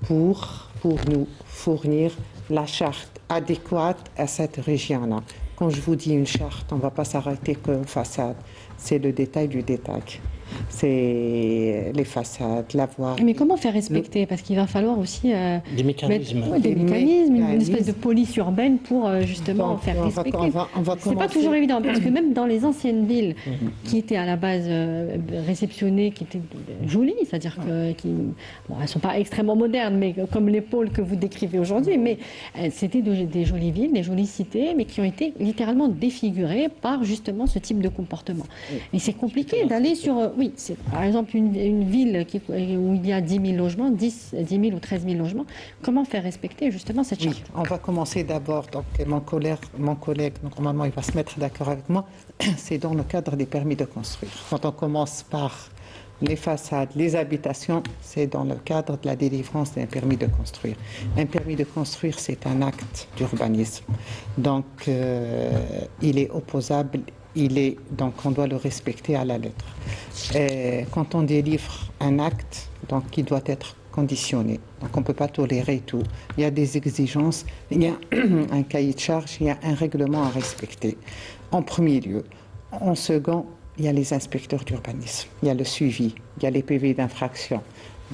pour nous fournir la charte adéquate à cette région-là. Quand je vous dis une charte, on ne va pas s'arrêter qu'aux façades. C'est le détail du détail. C'est les façades, la voie. Mais comment faire respecter? Parce qu'il va falloir aussi des mécanismes. Une espèce de police urbaine pour justement faire respecter. C'est pas toujours évident, parce que même dans les anciennes villes qui étaient à la base réceptionnées, qui étaient jolies, c'est-à-dire qu'elles ne sont pas extrêmement modernes, mais comme les pôles que vous décrivez aujourd'hui, mais c'était des jolies villes, des jolies cités, mais qui ont été littéralement défigurées par justement ce type de comportement. Et c'est compliqué d'aller sur... Oui, c'est par exemple une ville où il y a 10 000 logements, 10 000 ou 13 000 logements. Comment faire respecter justement cette charte? On va commencer d'abord, donc mon collègue, donc, normalement il va se mettre d'accord avec moi, c'est dans le cadre des permis de construire. Quand on commence par les façades, les habitations, c'est dans le cadre de la délivrance d'un permis de construire. Un permis de construire, c'est un acte d'urbanisme. Donc il est opposable. Donc on doit le respecter à la lettre. Quand on délivre un acte, donc il doit être conditionné. Donc on ne peut pas tolérer tout. Il y a des exigences, il y a un cahier de charge, il y a un règlement à respecter. En premier lieu. En second, il y a les inspecteurs d'urbanisme, il y a le suivi, il y a les PV d'infraction.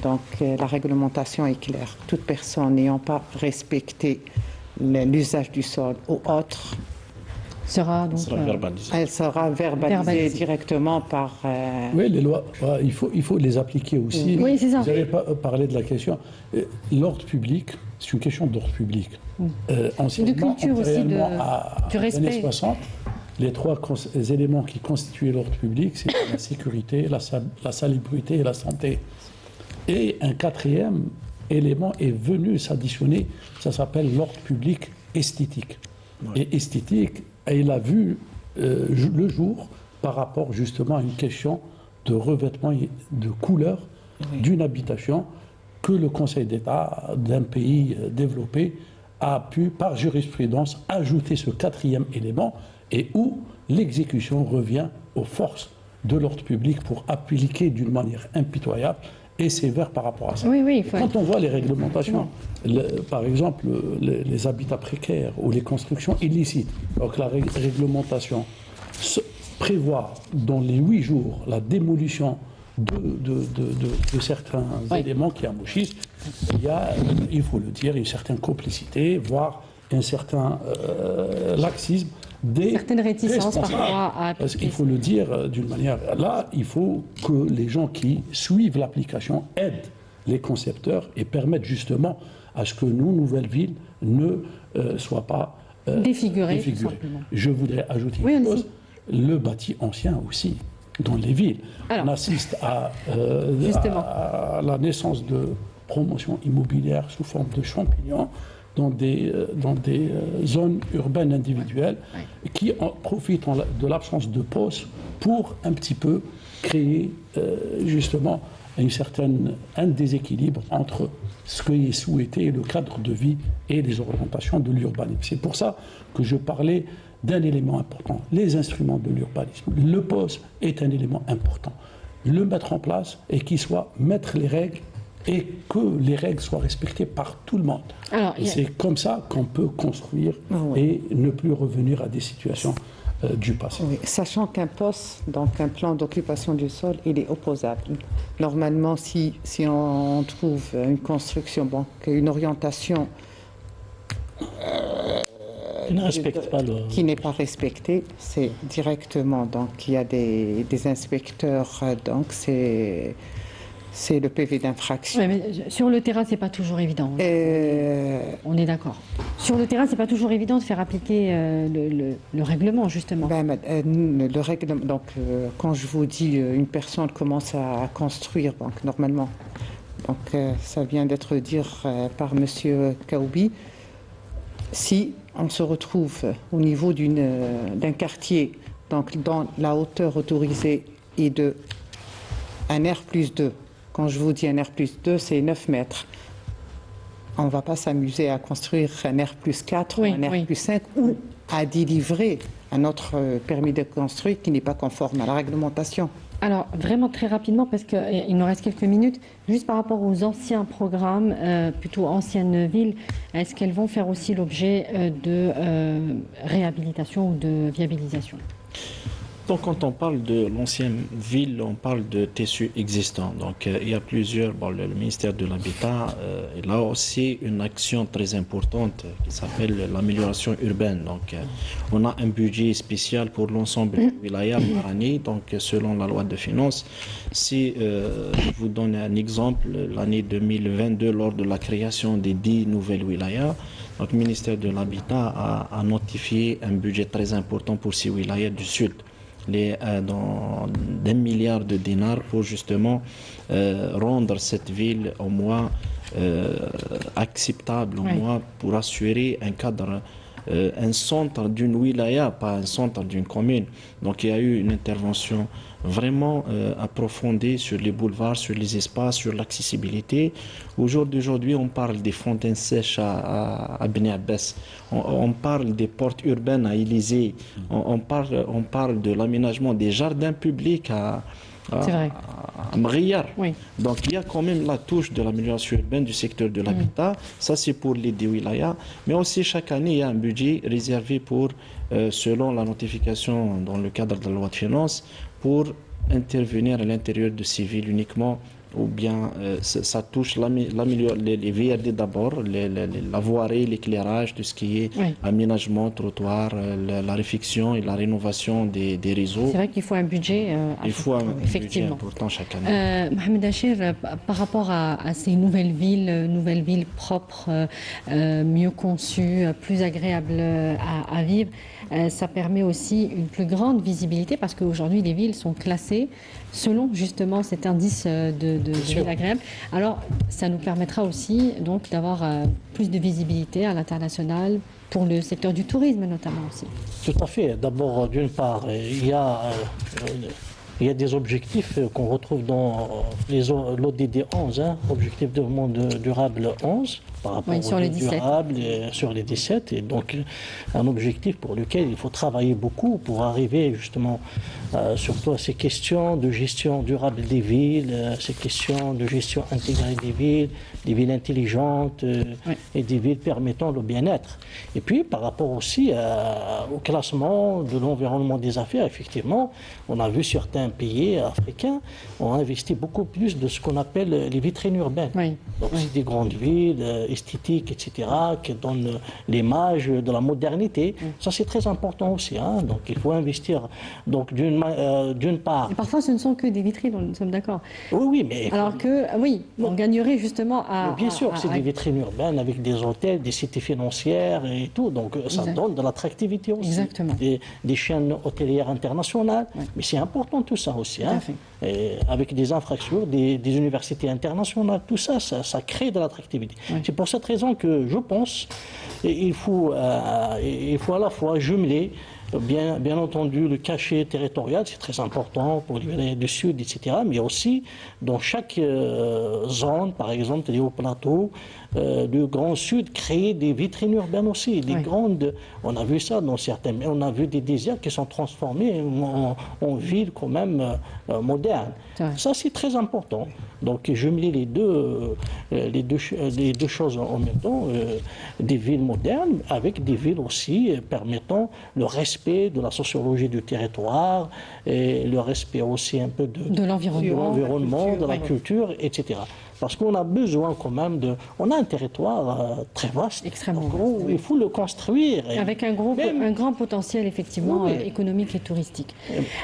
Donc la réglementation est claire. Toute personne n'ayant pas respecté l'usage du sol ou autre, elle sera verbalisée directement par... Oui, les lois, il faut les appliquer aussi. Oui, c'est ça. Vous avez parlé de la question. L'ordre public, c'est une question d'ordre public. Anciennement, culture aussi, antérieurement du aux respect. années 60, les trois éléments qui constituaient l'ordre public, c'était la sécurité, la salubrité et la santé. Et un quatrième élément est venu s'additionner, ça s'appelle l'ordre public esthétique. Et esthétique, il a vu le jour par rapport justement à une question de revêtement et de couleur d'une habitation que le Conseil d'État d'un pays développé a pu, par jurisprudence, ajouter ce quatrième élément et où l'exécution revient aux forces de l'ordre public pour appliquer d'une manière impitoyable et sévère par rapport à ça. Oui, il faut Quand on voit les réglementations, par exemple les habitats précaires ou les constructions illicites, donc la réglementation prévoit dans les 8 jours la démolition de certains éléments qui amouchissent. Il y a, il faut le dire, une certaine complicité, voire un certain laxisme des certaines réticences responsables. parfois à Parce appliquer. qu'il faut le dire d'une manière... Là, il faut que les gens qui suivent l'application aident les concepteurs et permettent justement à ce que nos nouvelles villes ne soient pas Défigurées, tout simplement. Je voudrais ajouter Oui, une allez-y. chose, le bâti ancien aussi, dans les villes. Alors, on assiste justement. à la naissance de promotions immobilières sous forme de champignons dans des zones urbaines individuelles qui profitent de l'absence de postes pour un petit peu créer justement un déséquilibre entre ce qui est souhaité, le cadre de vie et les orientations de l'urbanisme. C'est pour ça que je parlais d'un élément important, les instruments de l'urbanisme. Le POS est un élément important. Le mettre en place et qu'il soit mettre les règles et que les règles soient respectées par tout le monde. Alors, et c'est comme ça qu'on peut construire et ne plus revenir à des situations du passé. Oui, sachant qu'un POS, donc un plan d'occupation du sol, il est opposable. Normalement, si on trouve une construction, donc une orientation Qui ne respecte pas le... qui n'est pas respectée, c'est directement. Donc il y a des inspecteurs, donc c'est le PV d'infraction. Ouais, mais sur le terrain, c'est pas toujours évident. On est d'accord. Sur le terrain, c'est pas toujours évident de faire appliquer le règlement, justement. Le règlement, donc quand je vous dis une personne commence à construire, donc normalement, donc ça vient d'être dit par Monsieur Kaoubi, si on se retrouve au niveau d'un quartier, donc dans la hauteur autorisée est de un R+2. Quand je vous dis un R+2, c'est 9 mètres. On ne va pas s'amuser à construire un R+4 ou un R+5 ou à délivrer un autre permis de construire qui n'est pas conforme à la réglementation. Alors, vraiment très rapidement, parce qu'il nous reste quelques minutes, juste par rapport aux anciens programmes, plutôt anciennes villes, est-ce qu'elles vont faire aussi l'objet de réhabilitation ou de viabilisation ? Donc, quand on parle de l'ancienne ville, on parle de tissus existants. Donc, il y a plusieurs. Bon, le ministère de l'Habitat, il a aussi une action très importante qui s'appelle l'amélioration urbaine. Donc, on a un budget spécial pour l'ensemble des wilayas par année. Donc, selon la loi de finances, si je vous donne un exemple, l'année 2022, lors de la création des 10 nouvelles wilayas, donc, le ministère de l'Habitat a notifié un budget très important pour ces wilayas du Sud. Dans d'1 milliard de dinars pour justement rendre cette ville au moins acceptable, au moins pour assurer un cadre, un centre d'une wilaya, pas un centre d'une commune. Donc il y a eu une intervention vraiment approfondie sur les boulevards, sur les espaces, sur l'accessibilité. Au jour d'aujourd'hui, on parle des fontaines sèches à Beni Abbas, on parle des portes urbaines à Élysée, on parle de l'aménagement des jardins publics à Mriyar. Oui. Donc il y a quand même la touche de l'amélioration urbaine du secteur de l'habitat. Ça c'est pour les 10 wilayas. Mais aussi chaque année il y a un budget réservé pour, selon la notification dans le cadre de la loi de finances, pour intervenir à l'intérieur de ces villes uniquement ou bien ça touche les VRD d'abord, la voirie, l'éclairage, tout ce qui est aménagement, trottoir, la réfection et la rénovation des réseaux. C'est vrai qu'il faut un budget Il faut un budget effectivement important chaque année. Mohamed Achir, par rapport à ces nouvelles villes propres, mieux conçues, plus agréables à vivre, ça permet aussi une plus grande visibilité parce qu'aujourd'hui les villes sont classées selon justement cet indice de ville agréable. Alors ça nous permettra aussi donc d'avoir plus de visibilité à l'international pour le secteur du tourisme notamment aussi. Tout à fait. D'abord, d'une part, il y a des objectifs qu'on retrouve dans l'ODD 11, Objectif de développement durable 11, par rapport sur au les 17. durable sur les 17. Et donc, un objectif pour lequel il faut travailler beaucoup pour arriver justement surtout à ces questions de gestion durable des villes, ces questions de gestion intégrée des villes intelligentes et des villes permettant le bien-être. Et puis, par rapport aussi au classement de l'environnement des affaires, effectivement, on a vu certains pays africains ont investi beaucoup plus de ce qu'on appelle les vitrines urbaines. Donc, c'est des grandes villes esthétiques, etc., qui donnent l'image de la modernité. Ça, c'est très important aussi. Donc, il faut investir. Donc, d'une part... Et parfois, ce ne sont que des vitrines, nous sommes d'accord. Oui, mais... Alors que, on gagnerait justement à... Bien sûr, c'est des vitrines urbaines avec des hôtels, des cités financières et tout. Donc, ça donne de l'attractivité aussi. Exactement. Des chaînes hôtelières internationales. Mais c'est important tout ça aussi. Et avec des infrastructures, des universités internationales, tout ça, ça crée de l'attractivité. C'est pour cette raison que je pense qu'il faut à la fois jumeler bien entendu le cachet territorial, c'est très important pour les villes du Sud, etc. Mais aussi dans chaque zone, par exemple les hauts plateaux, du Grand Sud, créer des vitrines urbaines aussi, des grandes. On a vu ça dans certains, on a vu des déserts qui sont transformés en villes quand même modernes. Ça c'est très important. Donc jumeler les deux choses en même temps, des villes modernes avec des villes aussi permettant le respect de la sociologie du territoire et le respect aussi un peu de l'environnement, de la culture, etc. Parce qu'on a besoin quand même on a un territoire très vaste. Extrêmement vaste. Il faut le construire. Avec un grand potentiel, effectivement, économique et touristique.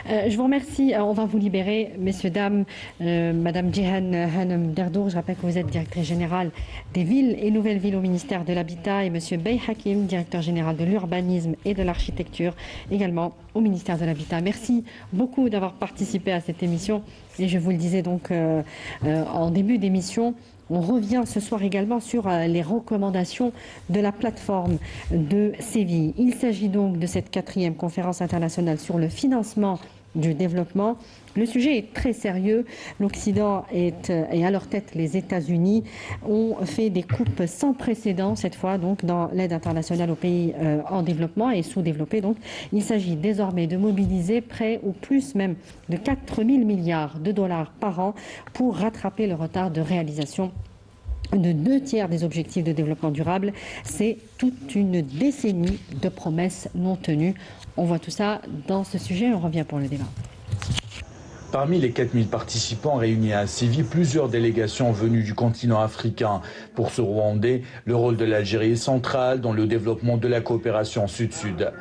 Je vous remercie. On va vous libérer, messieurs, dames. Madame Djihan Hanem Derdour, je rappelle que vous êtes directrice générale des villes et nouvelles villes au ministère de l'Habitat, et monsieur Bey Hakim, directeur général de l'urbanisme et de l'architecture, également au ministère de l'Habitat. Merci beaucoup d'avoir participé à cette émission. Et je vous le disais donc en début d'émission, on revient ce soir également sur les recommandations de la plateforme de Séville. Il s'agit donc de cette 4e conférence internationale sur le financement du développement. Le sujet est très sérieux. L'Occident et à leur tête les États-Unis ont fait des coupes sans précédent cette fois donc dans l'aide internationale aux pays en développement et sous-développés. Donc il s'agit désormais de mobiliser près ou plus même de 4 000 milliards de dollars par an pour rattraper le retard de réalisation de 2/3 des objectifs de développement durable. C'est toute une décennie de promesses non tenues. On voit tout ça dans ce sujet. On revient pour le débat. Parmi les 4000 participants réunis à Séville, plusieurs délégations venues du continent africain. Pour ce Rwandais, le rôle de l'Algérie est central dans le développement de la coopération Sud-Sud.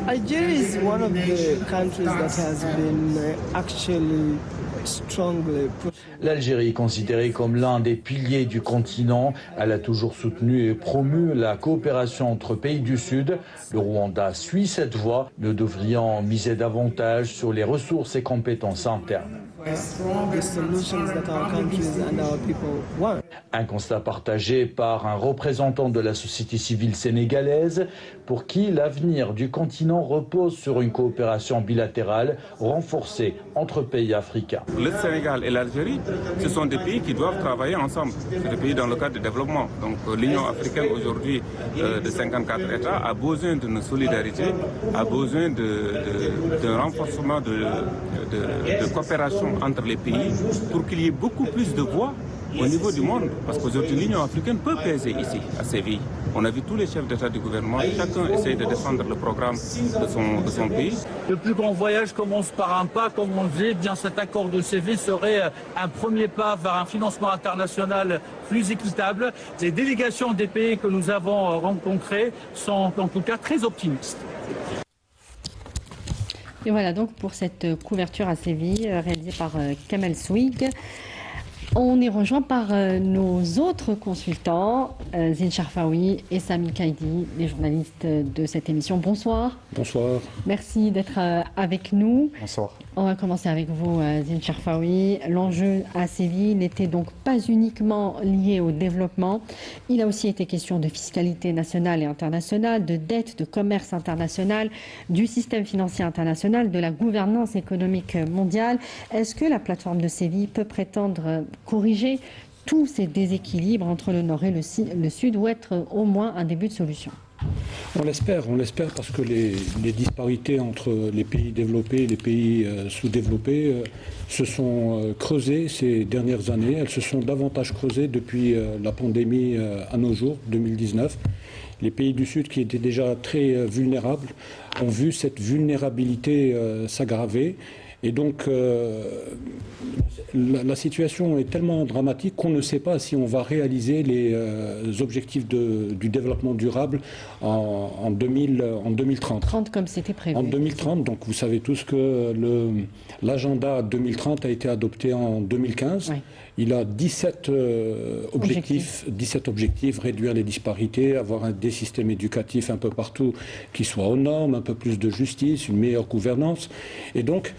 Algeria is one of the countries that has been actually strongly. L'Algérie est considérée comme l'un des piliers du continent. Elle a toujours soutenu et promu la coopération entre pays du Sud. Le Rwanda suit cette voie. Nous devrions miser davantage sur les ressources et compétences internes. Un constat partagé par un représentant de la société civile sénégalaise pour qui l'avenir du continent repose sur une coopération bilatérale renforcée entre pays africains. Le Sénégal et l'Algérie, ce sont des pays qui doivent travailler ensemble. C'est des pays dans le cadre du développement. Donc l'Union africaine aujourd'hui de 54 États a besoin d'une solidarité, a besoin d'un renforcement de coopération entre les pays pour qu'il y ait beaucoup plus de voix au niveau du monde, parce qu'aujourd'hui l'Union africaine peut peser ici, à Séville. On a vu tous les chefs d'État du gouvernement, chacun essaye de défendre le programme de son pays. Le plus grand voyage commence par un pas, comme on le dit, bien cet accord de Séville serait un premier pas vers un financement international plus équitable. Les délégations des pays que nous avons rencontrés sont en tout cas très optimistes. Et voilà donc pour cette couverture à Séville réalisée par Kamel Swig. On est rejoint par nos autres consultants, Zine Charfaoui et Sami Kaidi, les journalistes de cette émission. Bonsoir. Bonsoir. Merci d'être avec nous. Bonsoir. On va commencer avec vous, Zine Charfaoui. L'enjeu à Séville n'était donc pas uniquement lié au développement. Il a aussi été question de fiscalité nationale et internationale, de dette, de commerce international, du système financier international, de la gouvernance économique mondiale. Est-ce que la plateforme de Séville peut prétendre corriger tous ces déséquilibres entre le Nord et le Sud ou être au moins un début de solution? On l'espère parce que les disparités entre les pays développés et les pays sous-développés se sont creusées ces dernières années. Elles se sont davantage creusées depuis la pandémie à nos jours, 2019. Les pays du Sud, qui étaient déjà très vulnérables, ont vu cette vulnérabilité s'aggraver. Et donc, la situation est tellement dramatique qu'on ne sait pas si on va réaliser les objectifs du développement durable en 2030. 30 comme c'était prévu. En 2030, donc vous savez tous que l'agenda 2030 a été adopté en 2015. Oui. Il a 17 objectifs, réduire les disparités, avoir des systèmes éducatifs un peu partout qui soient aux normes, un peu plus de justice, une meilleure gouvernance. Et donc,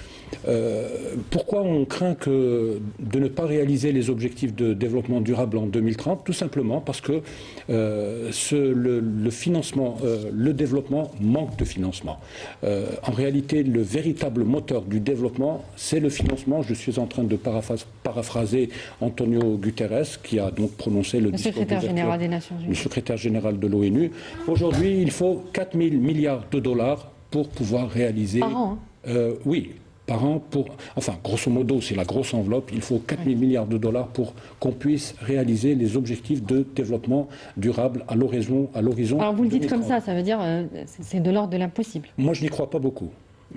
pourquoi on craint de ne pas réaliser les objectifs de développement durable en 2030? Tout simplement parce que le financement, le développement manque de financement. En réalité, le véritable moteur du développement, c'est le financement. Je suis en train de paraphraser Antonio Guterres, qui a donc prononcé le discours secrétaire général des Nations Unies. Le secrétaire général de l'ONU. Aujourd'hui, il faut 4 000 milliards de dollars pour pouvoir réaliser... Par an, oui, par an. Enfin, grosso modo, c'est la grosse enveloppe. Il faut 4 000 milliards de dollars pour qu'on puisse réaliser les objectifs de développement durable à l'horizon. Alors vous le dites comme ça veut dire c'est de l'ordre de l'impossible. Moi, je n'y crois pas beaucoup.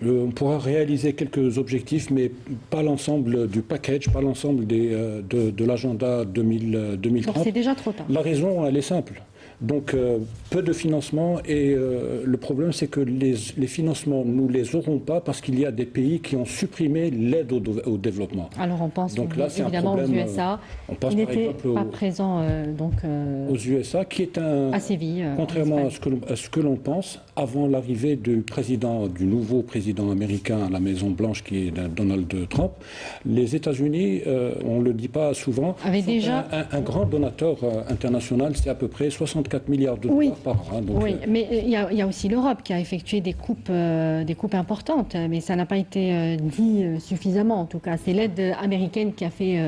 On pourra réaliser quelques objectifs, mais pas l'ensemble du package, pas l'ensemble de l'agenda 2030. Donc c'est déjà trop tard. La raison, elle est simple. Donc peu de financement et le problème c'est que les financements nous les aurons pas parce qu'il y a des pays qui ont supprimé l'aide au développement. Alors on pense donc là, évidemment aux USA. On pense il par n'était exemple pas présent aux USA qui est à Séville. Contrairement à ce que l'on pense, avant l'arrivée du nouveau président américain à la Maison Blanche qui est Donald Trump, les États-Unis, on le dit pas souvent, avaient déjà un grand donateur international, c'est à peu près 64 milliards de dollars par an. Donc, oui, mais il y a aussi l'Europe qui a effectué des coupes importantes, mais ça n'a pas été dit suffisamment. En tout cas, c'est l'aide américaine qui a fait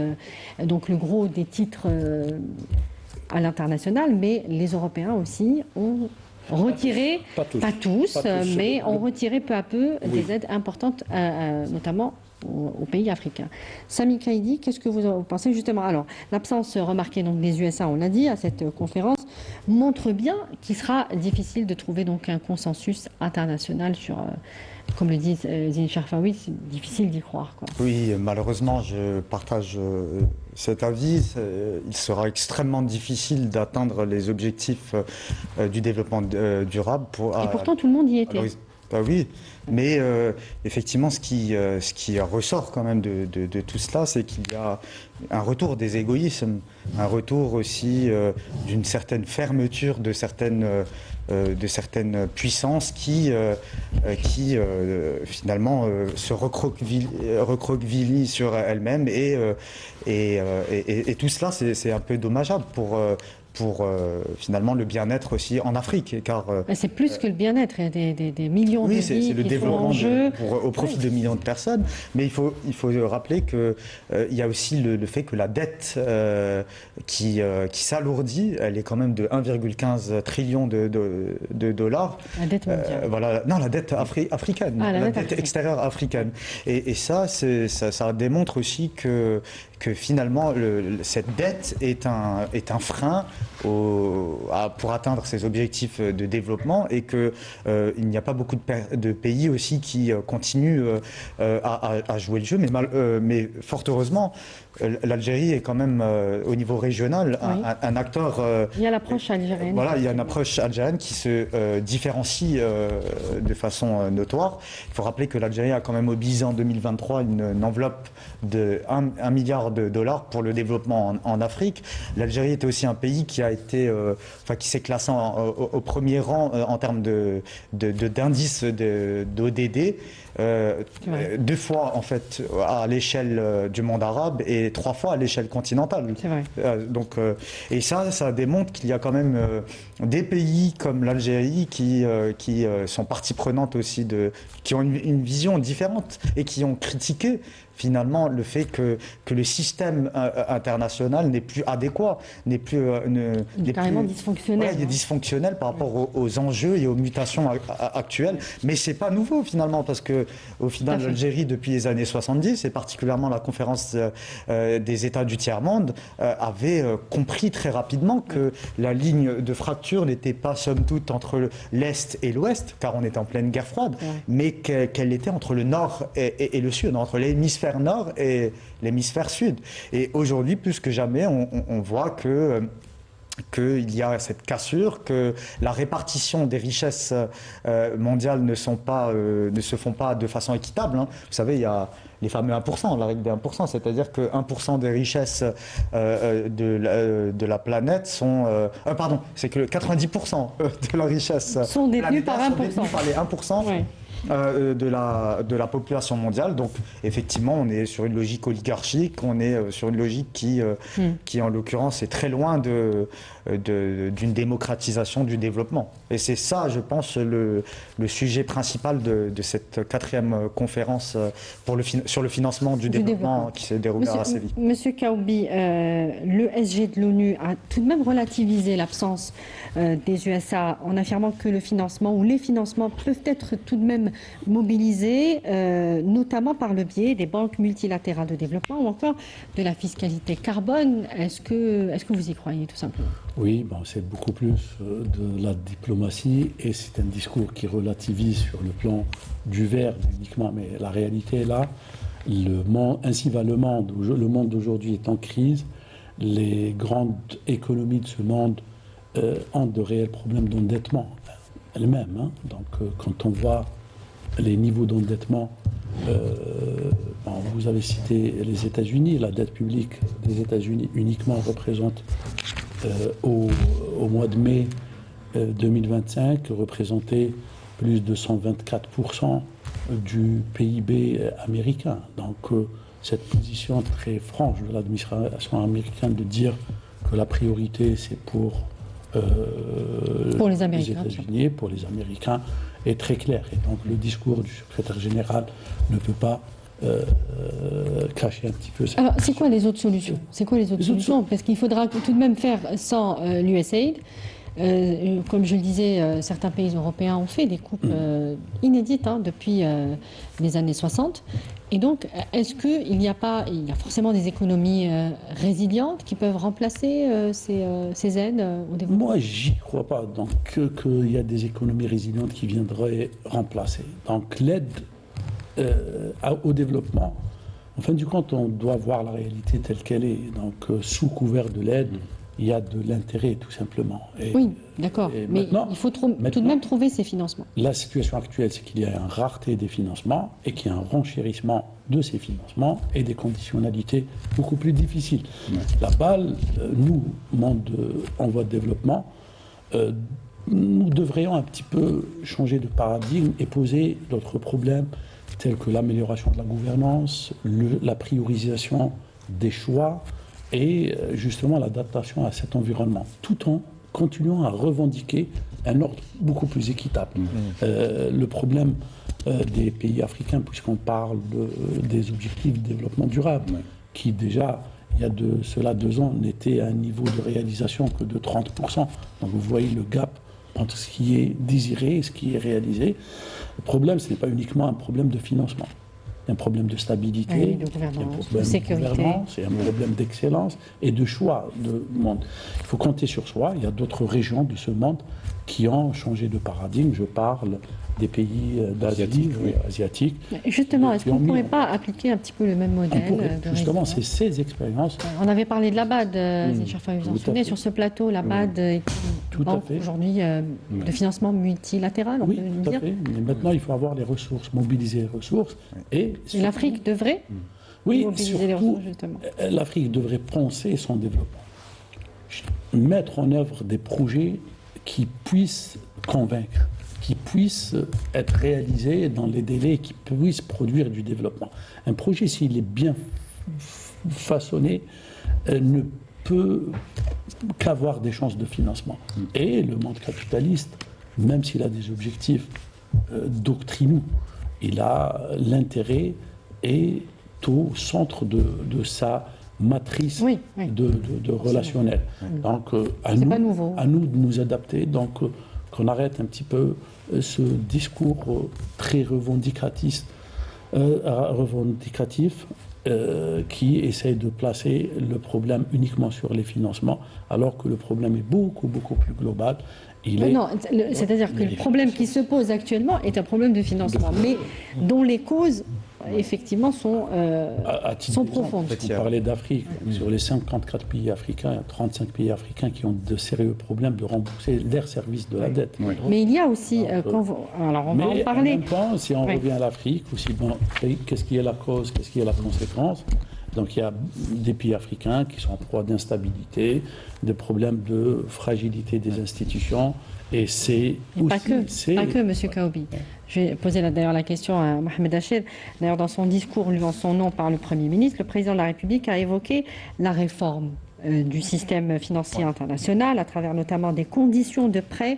donc le gros des titres à l'international, mais les Européens aussi ont retiré, pas tous, mais ont retiré peu à peu des aides importantes, notamment aux pays africains. Sami Kaidi, qu'est-ce que vous pensez justement? Alors, l'absence remarquée donc des USA, on l'a dit, à cette conférence, montre bien qu'il sera difficile de trouver donc un consensus international sur, comme le dit Zine Charfaoui, c'est difficile d'y croire, quoi. Oui, malheureusement, je partage cet avis. Il sera extrêmement difficile d'atteindre les objectifs du développement durable. Et pourtant, tout le monde y était. Alors, oui, mais effectivement, ce qui ressort quand même de tout cela, c'est qu'il y a un retour des égoïsmes, un retour aussi d'une certaine fermeture de certaines puissances qui finalement se recroquevillent sur elles-mêmes et tout cela, c'est un peu dommageable pour finalement le bien-être aussi en Afrique. Car c'est plus que le bien-être, il y a des millions de vies c'est le qui sont en jeu. Au profit de millions de personnes. Mais il faut rappeler qu'il y a aussi le fait que la dette qui s'alourdit, elle est quand même de 1,15 trillion de dollars. La dette mondiale. Voilà. Non, la dette africaine, la dette extérieure africaine. Et ça démontre aussi que finalement cette dette est un frein pour atteindre ces objectifs de développement et qu'il n'y a pas beaucoup de pays aussi qui continuent à jouer le jeu. Mais fort heureusement, l'Algérie est quand même au niveau régional un acteur. Il y a l'approche algérienne. Voilà, il y a une approche algérienne qui se différencie de façon notoire. Il faut rappeler que l'Algérie a quand même mobilisé en 2023 une enveloppe de 1 milliard de dollars pour le développement en Afrique. L'Algérie était aussi un pays qui qui s'est classé au premier rang en termes d'indice d'ODD. 2 fois en fait à l'échelle du monde arabe et 3 fois à l'échelle continentale. C'est vrai. Et ça démontre qu'il y a quand même des pays comme l'Algérie qui sont partie prenante aussi qui ont une vision différente et qui ont critiqué finalement le fait que le système international n'est plus adéquat, n'est carrément dysfonctionnel. Il est dysfonctionnel par rapport aux enjeux et aux mutations actuelles. Mais c'est pas nouveau finalement, parce que au final l'Algérie depuis les années 70 et particulièrement la conférence des États du tiers-monde avait compris très rapidement que la ligne de fracture n'était pas somme toute entre l'Est et l'Ouest, car on était en pleine guerre froide, mais qu'elle était entre le Nord et le Sud, entre l'hémisphère Nord et l'hémisphère Sud. Et aujourd'hui, plus que jamais, on voit qu'il y a cette cassure, que la répartition des richesses mondiales ne se font pas de façon équitable. Vous savez, il y a les fameux 1%, la règle des 1%, c'est-à-dire que 1% des richesses de la planète sont... c'est que 90% de la richesse sont détenues par 1%. Sont détenues par les 1%. Oui. De la population mondiale. Donc effectivement, on est sur une logique oligarchique, on est sur une logique qui en l'occurrence est très loin d'une démocratisation du développement. Et c'est ça, je pense, le sujet principal de cette 4e conférence sur le financement du développement qui s'est déroulée à Séville. Monsieur Kaoubi, le SG de l'ONU a tout de même relativisé l'absence des USA en affirmant que le financement ou les financements peuvent être tout de même mobilisés, notamment par le biais des banques multilatérales de développement ou encore de la fiscalité carbone. Est-ce que vous y croyez tout simplement ? Oui, c'est beaucoup plus de la diplomatie et c'est un discours qui relativise sur le plan du verbe uniquement. Mais la réalité est là. Ainsi va le monde. Le monde d'aujourd'hui est en crise. Les grandes économies de ce monde ont de réels problèmes d'endettement elles-mêmes. Donc quand on voit les niveaux d'endettement, vous avez cité les États-Unis, la dette publique des États-Unis uniquement représente au mois de mai 2025 représentait plus de 124% du PIB américain. Donc cette position très franche de l'administration américaine de dire que la priorité c'est pour les États-Unis, pour les Américains, est très clair. Et donc le discours du secrétaire général ne peut pas cacher un petit peu ça. Alors, c'est quoi les autres solutions ? Parce qu'il faudra tout de même faire sans l'USAID. Comme je le disais, certains pays européens ont fait des coupes inédites depuis les années 60. Et donc, est-ce qu'il y a forcément des économies résilientes qui peuvent remplacer ces aides au développement ? Moi, j'y crois pas. Donc, qu'il y a des économies résilientes qui viendraient remplacer. Donc, l'aide au développement, en fin du compte, on doit voir la réalité telle qu'elle est. Donc, sous couvert de l'aide, il y a de l'intérêt, tout simplement. Oui, d'accord. Mais il faut tout de même trouver ces financements. La situation actuelle, c'est qu'il y a une rareté des financements et qu'il y a un renchérissement de ces financements et des conditionnalités beaucoup plus difficiles. La balle, nous, monde en voie de développement, nous devrions un petit peu changer de paradigme et poser d'autres problèmes tels que l'amélioration de la gouvernance, la priorisation des choix et justement l'adaptation à cet environnement, tout en continuant à revendiquer un ordre beaucoup plus équitable. Le problème des pays africains, puisqu'on parle des objectifs de développement durable, qui déjà, il y a de cela 2 ans, n'était à un niveau de réalisation que de 30%. Donc vous voyez le gap entre ce qui est désiré et ce qui est réalisé. Le problème, ce n'est pas uniquement un problème de financement. C'est un problème de stabilité, de gouvernance, un problème de sécurité. c'est un problème d'excellence et de choix de monde. Il faut compter sur soi. Il y a d'autres régions de ce monde qui ont changé de paradigme. Je parle des pays d'Asie, asiatiques. Justement, est-ce qui qu'on ont ne pourrait mis- pas appliquer un petit peu le même modèle de Justement, résilience c'est ces expériences. On avait parlé de l'ABAD, vous en Tout à souvenez, fait. sur ce plateau, l'ABAD est Tout une à banque fait. aujourd'hui de financement multilatéral, on Oui, peut le tout à dire. fait. Mais maintenant, il faut avoir les ressources, mobiliser les ressources. Et Et l'Afrique devrait oui, mobiliser les surtout, ressources, justement. l'Afrique devrait penser son développement. Mettre en œuvre des projets qui puissent convaincre, qui puissent être réalisés dans les délais, qui puissent produire du développement. Un projet, s'il est bien façonné, ne peut qu'avoir des chances de financement. Et le monde capitaliste, même s'il a des objectifs doctrinaux, il a l'intérêt et au centre de sa matrice de relationnel. Donc, à nous de nous adapter, donc qu'on arrête un petit peu ce discours très revendicatif qui essaie de placer le problème uniquement sur les financements, alors que le problème est beaucoup, beaucoup plus global. C'est-à-dire que le problème qui se pose actuellement est un problème de financement, mais dont les causes, effectivement, sont profondes. Vous parlez d'Afrique. Sur les 54 pays africains, il y a 35 pays africains qui ont de sérieux problèmes de rembourser leurs services de la dette. Mais il y a aussi, alors on va en parler. En même temps, si on revient à l'Afrique, aussi, qu'est-ce qui est la cause, qu'est-ce qui est la conséquence? Donc il y a des pays africains qui sont en proie d'instabilité, de problèmes de fragilité des institutions, et c'est aussi... Pas que, M. Kaoubi. Je vais poser d'ailleurs la question à Mohamed Achid. D'ailleurs, dans son discours lu en son nom par le Premier ministre, le Président de la République a évoqué la réforme du système financier international à travers notamment des conditions de prêt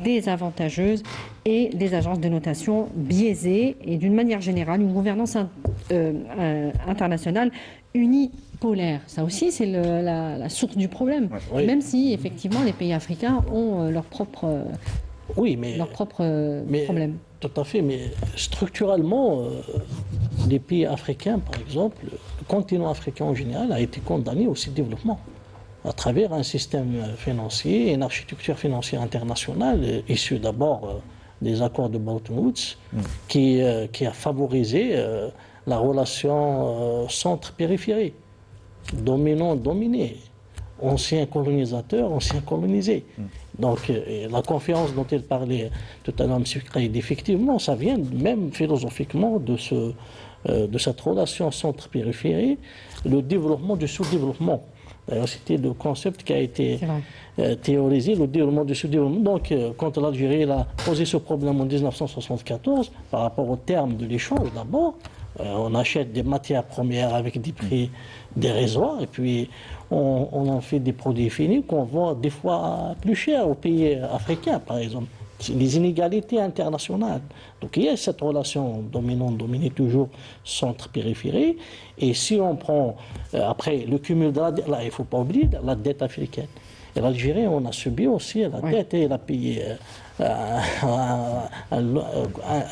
désavantageuses et des agences de notation biaisées et d'une manière générale une gouvernance internationale unipolaire. Ça aussi, c'est la source du problème. Même si, effectivement, les pays africains ont leurs propres problèmes. Tout à fait, mais structurellement, les pays africains, par exemple, le continent africain en général a été condamné au développement à travers un système financier, une architecture financière internationale issue d'abord des accords de Bretton Woods, qui a favorisé la relation centre-périphérie, dominant-dominé, ancien colonisateur, ancien colonisé. Donc la conférence dont il parlait tout à l'heure, M. Kraïd, effectivement, ça vient même philosophiquement de cette relation centre-périphérie, le développement du sous-développement. D'ailleurs, c'était le concept qui a été théorisé, le développement du sous-développement. Donc, quand l'Algérie a posé ce problème en 1974, par rapport au terme de l'échange, d'abord, on achète des matières premières avec des prix dérisoires, et puis on en fait des produits finis qu'on vend des fois plus cher aux pays africains, par exemple. C'est les inégalités internationales. Donc il y a cette relation dominant-dominé, toujours centre-périphérie. Et si on prend après le cumul de la dette, là il ne faut pas oublier la dette africaine. Et l'Algérie, on a subi aussi la dette et elle a payé un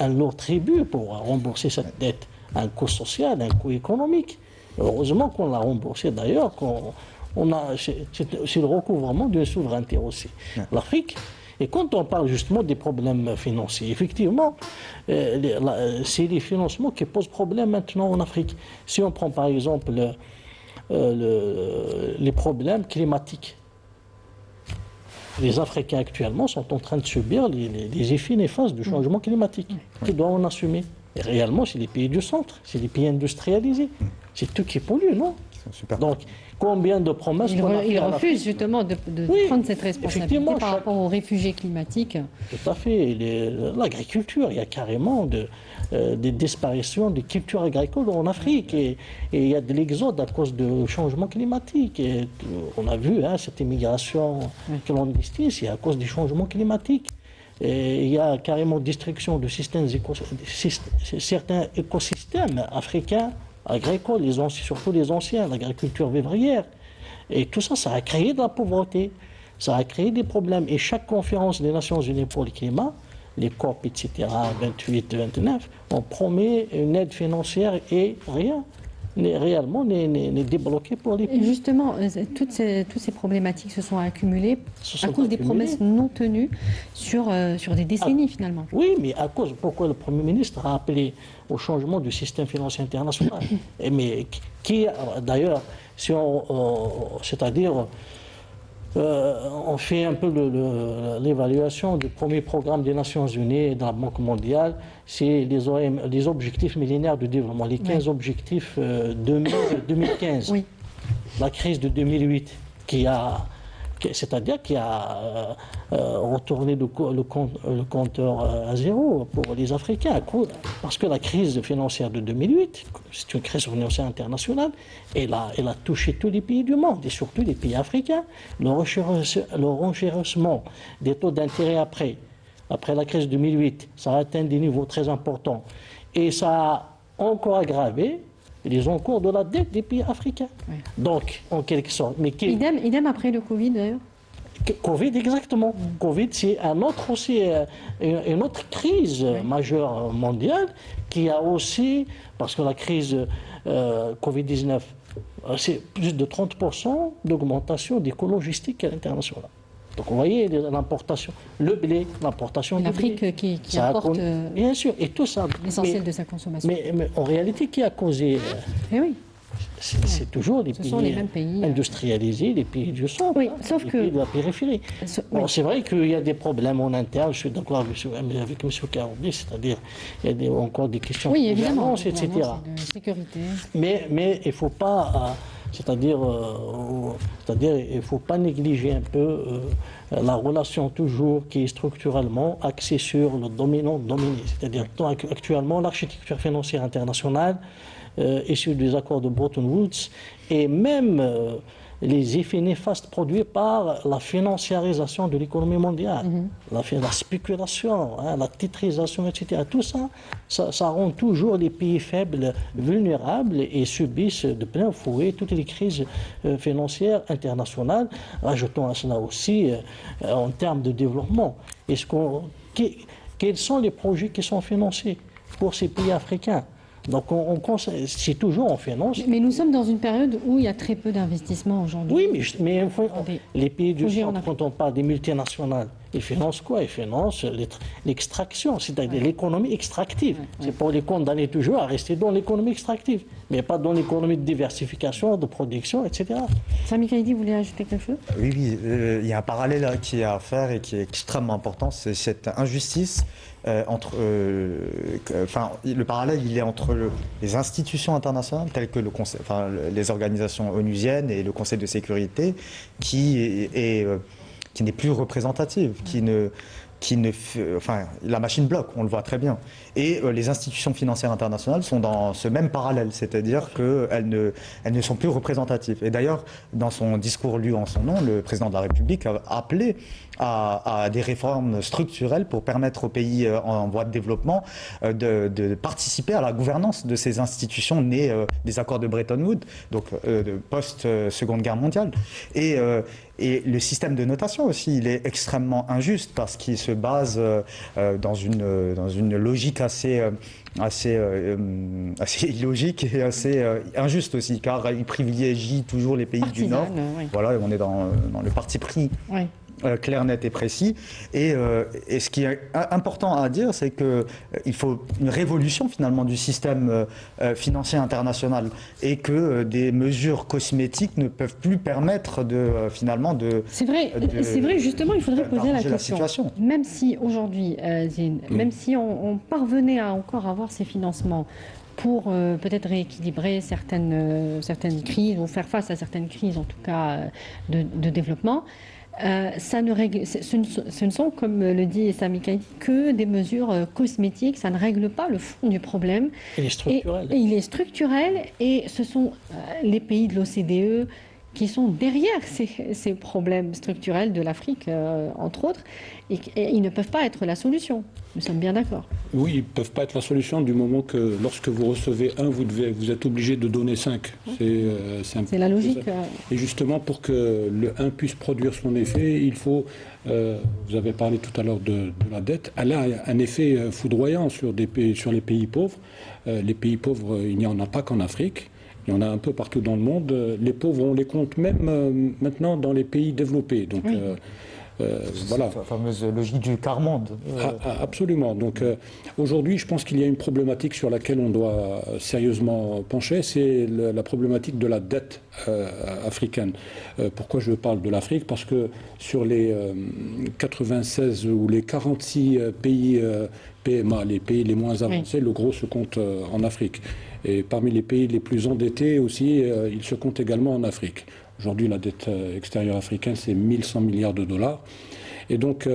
lourd tribut pour rembourser cette dette. Un coût social, un coût économique. Heureusement qu'on l'a remboursé d'ailleurs, c'est le recouvrement d'une souveraineté aussi. L'Afrique. Et quand on parle justement des problèmes financiers, effectivement, c'est les financements qui posent problème maintenant en Afrique. Si on prend par exemple les problèmes climatiques, les Africains actuellement sont en train de subir les effets néfastes du changement climatique. Qui doivent en assumer? Et réellement, c'est les pays du centre, c'est les pays industrialisés. C'est eux qui polluent, non? super. Donc, combien de promesses Il, qu'on a il fait à l'Afrique? refuse justement de Oui, prendre cette responsabilité effectivement, par rapport aux réfugiés climatiques. Tout à fait. L'agriculture, il y a carrément des disparitions de cultures agricoles en Afrique. Et il y a de l'exode à cause du changement climatique. Et on a vu cette immigration clandestine, c'est à cause du changement climatique. Et il y a carrément destruction de certains écosystèmes africains, agricoles, surtout les anciens, l'agriculture vivrière. Et tout ça, ça a créé de la pauvreté, ça a créé des problèmes. Et chaque conférence des Nations Unies pour le climat, les COP, etc., 28, 29, on promet une aide financière et rien réellement n'est débloqué pour les Et pays. justement, toutes ces problématiques se sont accumulées à cause des promesses non tenues sur des décennies finalement. Oui, mais à cause, pourquoi le Premier ministre a appelé au changement du système financier international? Mais qui, d'ailleurs, si c'est-à-dire, on fait un peu l'évaluation du premier programme des Nations Unies et de la Banque mondiale, c'est les objectifs millénaires de développement, les 15 objectifs 2015. Oui. La crise de 2008, c'est-à-dire qui a retourné le compteur à zéro pour les Africains, parce que la crise financière de 2008, c'est une crise financière internationale, elle a touché tous les pays du monde, et surtout les pays africains. Le renchérissement des taux d'intérêt après la crise de 2008, ça a atteint des niveaux très importants, et ça a encore aggravé les encours de la dette des pays africains. Oui. Donc, en quelque sorte. Mais idem après le Covid, d'ailleurs. Covid, exactement. Covid, c'est une autre crise majeure mondiale qui a aussi, parce que la crise Covid-19, c'est plus de 30% d'augmentation des coûts logistiques à l'international. Donc vous voyez l'importation, le blé, l'importation du blé. L'Afrique qui apporte bien sûr, et tout ça. L'essentiel de sa consommation. Mais en réalité, qui a causé oui. C'est toujours les pays industrialisés, les pays du centre, sauf les pays de la périphérie. Bon, c'est vrai qu'il y a des problèmes en interne, je suis d'accord avec M. Karoubli, c'est-à-dire il y a encore des questions de gouvernance, etc. De sécurité. Mais il ne faut pas... C'est-à-dire, il ne faut pas négliger un peu la relation toujours qui est structurellement axée sur le dominant-dominé. C'est-à-dire, actuellement, l'architecture financière internationale issue des accords de Bretton Woods et même les effets néfastes produits par la financiarisation de l'économie mondiale, la spéculation, la titrisation, etc. Tout ça, ça rend toujours les pays faibles vulnérables et subissent de plein fouet toutes les crises financières internationales. Rajoutons à cela aussi en termes de développement. Quels sont les projets qui sont financés pour ces pays africains? Donc, c'est toujours en finance. Mais nous sommes dans une période où il y a très peu d'investissements aujourd'hui. Oui, mais les pays du centre, quand on parle des multinationales, ils financent quoi? Ils financent l'extraction, c'est-à-dire l'économie extractive. C'est pour les condamner toujours à rester dans l'économie extractive, mais pas dans l'économie de diversification, de production, etc. Sami Kaïdi, vous voulez ajouter quelque chose? Oui, il y a un parallèle qui est à faire et qui est extrêmement important, c'est cette injustice le parallèle, il est entre les institutions internationales telles que les organisations onusiennes et le Conseil de sécurité qui n'est plus représentative, la machine bloque, on le voit très bien. Et les institutions financières internationales sont dans ce même parallèle, c'est-à-dire qu'elles ne sont plus représentatives. Et d'ailleurs, dans son discours lu en son nom, le président de la République a appelé à des réformes structurelles pour permettre aux pays en voie de développement de participer à la gouvernance de ces institutions nées des accords de Bretton Woods, donc post-Seconde Guerre mondiale. Et le système de notation aussi, il est extrêmement injuste parce qu'il se base dans une logique assez illogique et assez injuste aussi, car il privilégie toujours les pays du Nord. Oui. Voilà, on est dans le parti pris clair, net et précis. Et ce qui est important à dire, c'est qu'il faut une révolution finalement du système financier international et que des mesures cosmétiques ne peuvent plus permettre finalement de... C'est vrai, justement, il faudrait poser la question. Même si aujourd'hui, même si on parvenait à encore avoir ces financements pour peut-être rééquilibrer certaines crises, ou faire face à certaines crises, en tout cas de développement, ce ne sont, comme le dit Sami Kaidi, que des mesures cosmétiques. Ça ne règle pas le fond du problème. Il est structurel. Et il est structurel, et ce sont les pays de l'OCDE qui sont derrière ces problèmes structurels de l'Afrique, entre autres, et ils ne peuvent pas être la solution. Nous sommes bien d'accord. Oui, ils ne peuvent pas être la solution du moment que lorsque vous recevez un, vous êtes obligé de donner 5. C'est la logique. Et justement, pour que le 1 puisse produire son effet, il faut... vous avez parlé tout à l'heure de la dette. Elle a un effet foudroyant sur les pays pauvres. Les pays pauvres, il n'y en a pas qu'en Afrique. Il y en a un peu partout dans le monde. Les pauvres, on les compte même maintenant dans les pays développés. Donc, oui. Voilà. La fameuse logique du quart-monde. Absolument. Donc aujourd'hui, je pense qu'il y a une problématique sur laquelle on doit sérieusement pencher, c'est la problématique de la dette africaine. Pourquoi je parle de l'Afrique? Parce que sur les 96 ou les 46 pays PMA, les pays les moins avancés, le gros se compte en Afrique. Et parmi les pays les plus endettés aussi, il se compte également en Afrique. Aujourd'hui, la dette extérieure africaine, c'est 1100 milliards de dollars. Et donc,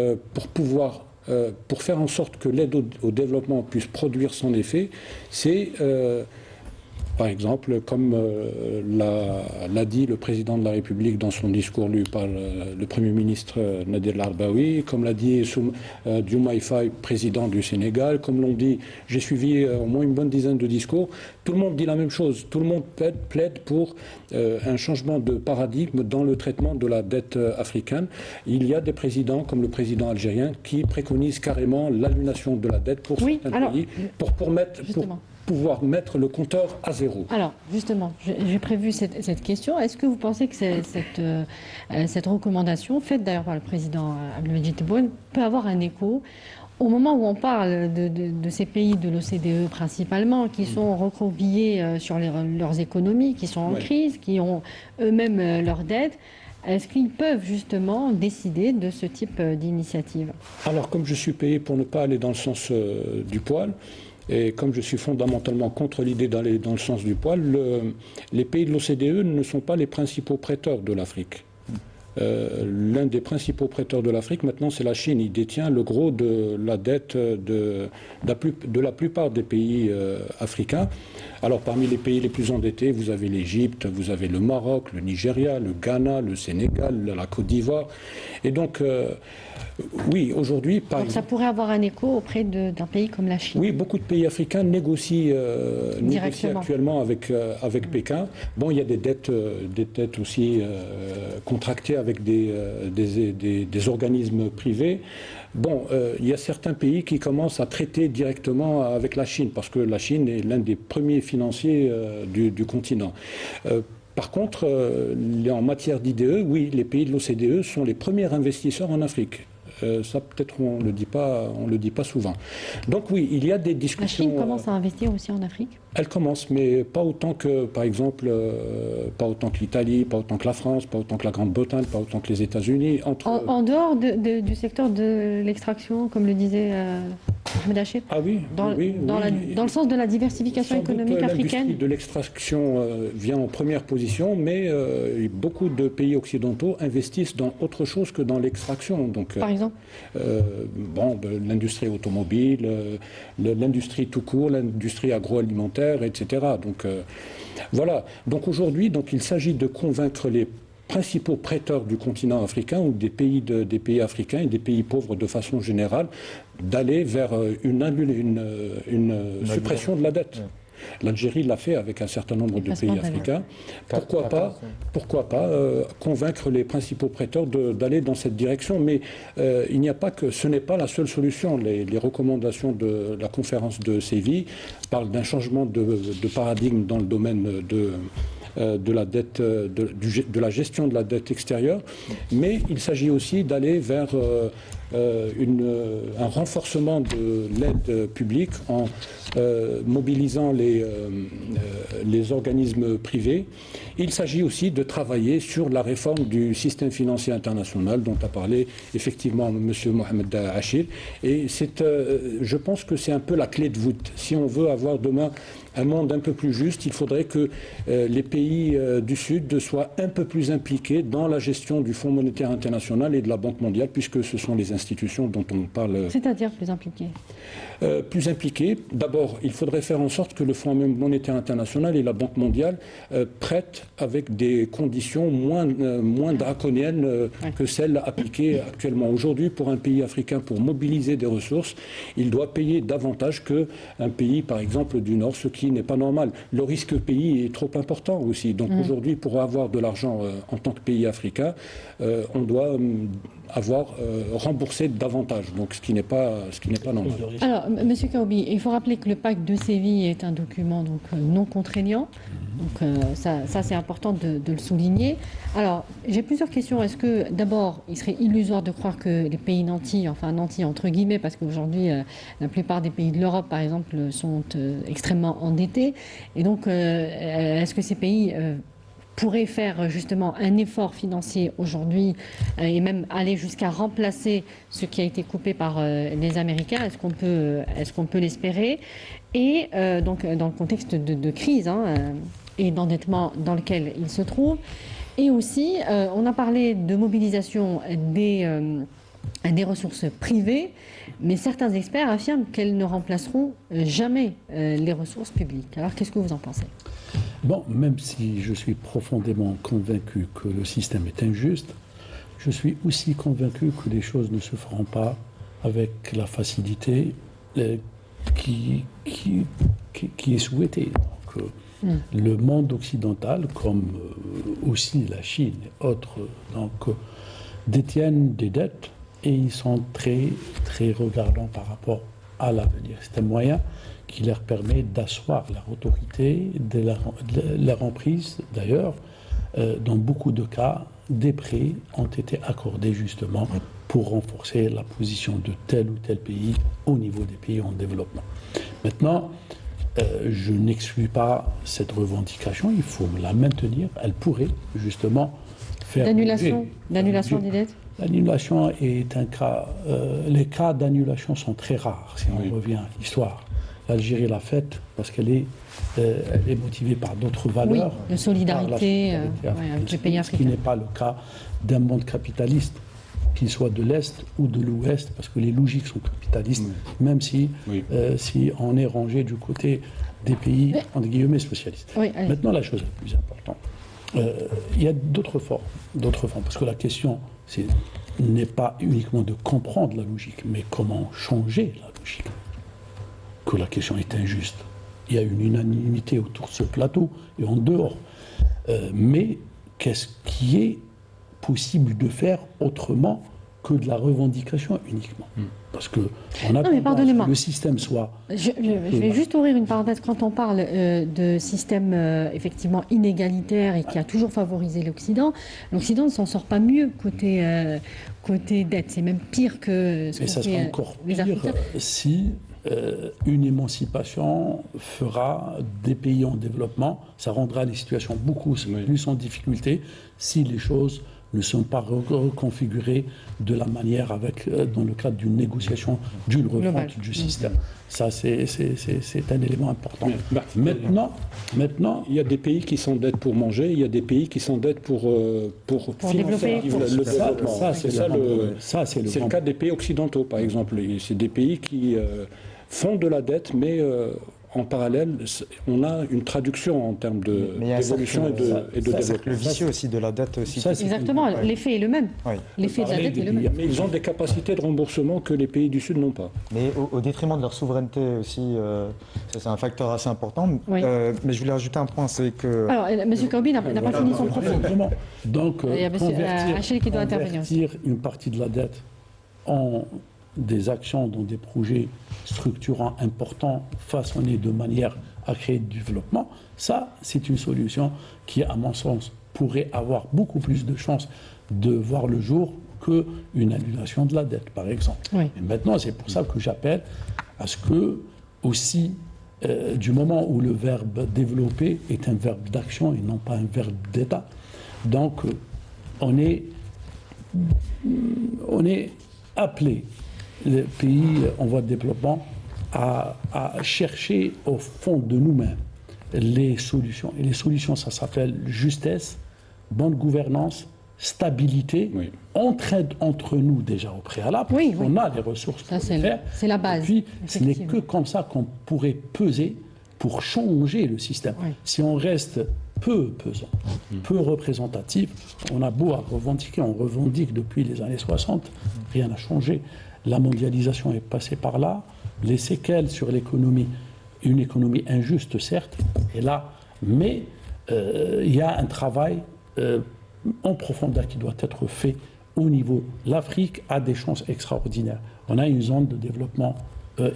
pour faire en sorte que l'aide au développement puisse produire son effet, c'est, par exemple, comme l'a dit le président de la République dans son discours lu par le Premier ministre Nadir El-Arbaoui, comme l'a dit Diomaye Faye, président du Sénégal, comme l'ont dit, j'ai suivi au moins une bonne dizaine de discours, tout le monde dit la même chose, tout le monde plaide pour un changement de paradigme dans le traitement de la dette africaine. Il y a des présidents, comme le président algérien, qui préconisent carrément l'annulation de la dette pour certains pays, pour pouvoir mettre le compteur à zéro. Alors, justement, j'ai prévu cette question. Est-ce que vous pensez que cette recommandation, faite d'ailleurs par le président Abdelmadjid Tebboune, peut avoir un écho au moment où on parle de ces pays de l'OCDE principalement, qui sont recroquevillés sur leurs économies, qui sont en crise, qui ont eux-mêmes leurs dettes? Est-ce qu'ils peuvent justement décider de ce type d'initiative? Alors, comme je suis payé pour ne pas aller dans le sens du poil, et comme je suis fondamentalement contre l'idée d'aller dans le sens du poil, les pays de l'OCDE ne sont pas les principaux prêteurs de l'Afrique. L'un des principaux prêteurs de l'Afrique, maintenant, c'est la Chine. Il détient le gros de la dette de la plupart des pays africains. Alors, parmi les pays les plus endettés, vous avez l'Égypte, vous avez le Maroc, le Nigeria, le Ghana, le Sénégal, la Côte d'Ivoire. Et donc, oui, aujourd'hui... Donc ça pourrait avoir un écho auprès d'un pays comme la Chine. Oui, beaucoup de pays africains négocient actuellement avec Pékin. Bon, il y a des dettes aussi contractées avec des organismes privés. Bon, il y a certains pays qui commencent à traiter directement avec la Chine, parce que la Chine est l'un des premiers financiers du continent. Par contre, en matière d'IDE, oui, les pays de l'OCDE sont les premiers investisseurs en Afrique. Ça, peut-être, on le dit pas souvent. Donc oui, il y a des discussions... La Chine commence à investir aussi en Afrique? Elle commence, mais pas autant que, par exemple, pas autant que l'Italie, pas autant que la France, pas autant que la Grande-Bretagne, pas autant que les États-Unis. En dehors du secteur de l'extraction, comme le disait Ahmed Acheb? Ah oui, dans le sens de la diversification économique africaine? L'industrie de l'extraction vient en première position, mais beaucoup de pays occidentaux investissent dans autre chose que dans l'extraction. Donc, par exemple l'industrie automobile, l'industrie tout court, l'industrie agroalimentaire, etc. Donc voilà. Donc aujourd'hui, il s'agit de convaincre les principaux prêteurs du continent africain ou des pays africains et des pays pauvres de façon générale d'aller vers une suppression de la dette. L'Algérie l'a fait avec un certain nombre de pays africains. Pourquoi pas convaincre les principaux prêteurs d'aller dans cette direction? Mais ce n'est pas la seule solution. Les recommandations de la conférence de Séville parlent d'un changement de paradigme dans le domaine de la dette, de la gestion de la dette extérieure, mais il s'agit aussi d'aller vers un renforcement de l'aide publique en mobilisant les organismes privés. Il s'agit aussi de travailler sur la réforme du système financier international dont a parlé effectivement M. Mohamed Achir. Et je pense que c'est un peu la clé de voûte. Si on veut avoir demain un monde un peu plus juste, il faudrait que les pays du Sud soient un peu plus impliqués dans la gestion du Fonds monétaire international et de la Banque mondiale, puisque ce sont les institutions dont on parle. C'est-à-dire plus impliqués Plus impliqués. D'abord, il faudrait faire en sorte que le Fonds monétaire international et la Banque mondiale prêtent avec des conditions moins draconiennes que celles appliquées actuellement. Aujourd'hui, pour un pays africain, pour mobiliser des ressources, il doit payer davantage qu'un pays, par exemple, du Nord, ce qui n'est pas normal. Le risque pays est trop important aussi. Donc aujourd'hui, pour avoir de l'argent en tant que pays africain, on doit avoir remboursé davantage, donc ce qui n'est pas normal. Alors, M. Kaoubi, il faut rappeler que le pacte de Séville est un document donc, non contraignant. Donc ça c'est important de le souligner. Alors, j'ai plusieurs questions. Est-ce que, d'abord, il serait illusoire de croire que les pays nantis, enfin nantis entre guillemets, parce qu'aujourd'hui, la plupart des pays de l'Europe, par exemple, sont extrêmement endettés. Et donc, est-ce que ces pays pourrait faire justement un effort financier aujourd'hui et même aller jusqu'à remplacer ce qui a été coupé par les Américains? Est-ce qu'on peut l'espérer? Et donc dans le contexte de crise et d'endettement dans lequel il se trouve. Et aussi, on a parlé de mobilisation des ressources privées, mais certains experts affirment qu'elles ne remplaceront jamais les ressources publiques. Alors qu'est-ce que vous en pensez? Bon, même si je suis profondément convaincu que le système est injuste, je suis aussi convaincu que les choses ne se feront pas avec la facilité qui est souhaitée. Donc, le monde occidental, comme aussi la Chine et autres, donc, détiennent des dettes et ils sont très, très regardants par rapport à l'avenir. C'est un moyen qui leur permet d'asseoir leur autorité, de leur emprise. D'ailleurs, dans beaucoup de cas, des prêts ont été accordés justement pour renforcer la position de tel ou tel pays au niveau des pays en développement. Maintenant, je n'exclus pas cette revendication, il faut la maintenir. Elle pourrait justement faire... D'annulation des dettes? L'annulation est un cas... les cas d'annulation sont très rares, si on revient à l'histoire. L'Algérie l'a faite parce qu'elle est motivée par d'autres valeurs. Oui, de solidarité avec les pays africains. Ce qui n'est pas le cas d'un monde capitaliste, qu'il soit de l'Est ou de l'Ouest, parce que les logiques sont capitalistes, même si, si on est rangé du côté des pays, entre guillemets, socialistes. Maintenant, la chose la plus importante, il y a d'autres formes, parce que la question n'est pas uniquement de comprendre la logique, mais comment changer la logique. Que la question est injuste. Il y a une unanimité autour de ce plateau et en dehors. Mais qu'est-ce qui est possible de faire autrement que de la revendication uniquement? Parce que on a que le système soit... Je vais juste ouvrir une parenthèse. Quand on parle de système effectivement inégalitaire et qui a toujours favorisé l'Occident ne s'en sort pas mieux côté dette. C'est même pire que ce qu'on fait. Et ça sera encore pire si... une émancipation fera des pays en développement, ça rendra les situations beaucoup plus en difficulté si les choses ne sont pas reconfigurées de la manière dans le cadre d'une négociation d'une refonte du système. Ça, c'est un élément important. Maintenant, il y a des pays qui s'endettent pour manger, il y a des pays qui s'endettent pour financer le développement. C'est le cas des pays occidentaux, par exemple. C'est des pays qui font de la dette, mais en parallèle, on a une traduction en termes d'évolution et de développement. Le vicieux aussi de la dette aussi. Exactement, l'effet est le même. L'effet de la dette est le même. Mais ils ont des capacités de remboursement que les pays du Sud n'ont pas. Mais au détriment de leur souveraineté aussi, c'est un facteur assez important. Mais je voulais ajouter un point, c'est que... Alors, M. Kaoubi n'a pas fini son propos. Donc, il y a M. Achille qui doit intervenir aussi. Convertir une partie de la dette en des actions dans des projets structurants importants, façonnés de manière à créer du développement. Ça, c'est une solution qui, à mon sens, pourrait avoir beaucoup plus de chances de voir le jour qu'une annulation de la dette, par exemple. Oui. Et maintenant, c'est pour ça que j'appelle à ce que, aussi, du moment où le verbe développer est un verbe d'action et non pas un verbe d'État, donc on est appelé, les pays en voie de développement, à chercher au fond de nous-mêmes les solutions. Et les solutions, ça s'appelle justesse, bonne gouvernance, stabilité, entraide entre nous déjà au préalable. Oui, oui. On a les ressources pour le faire. C'est la base. Et puis, ce n'est que comme ça qu'on pourrait peser pour changer le système. Oui. Si on reste peu pesant, peu représentatif, on a beau à revendiquer, on revendique depuis les années 60, rien n'a changé. La mondialisation est passée par là, les séquelles sur l'économie, une économie injuste certes, est là, mais il y a un travail en profondeur qui doit être fait au niveau. L'Afrique a des chances extraordinaires. On a une zone de développement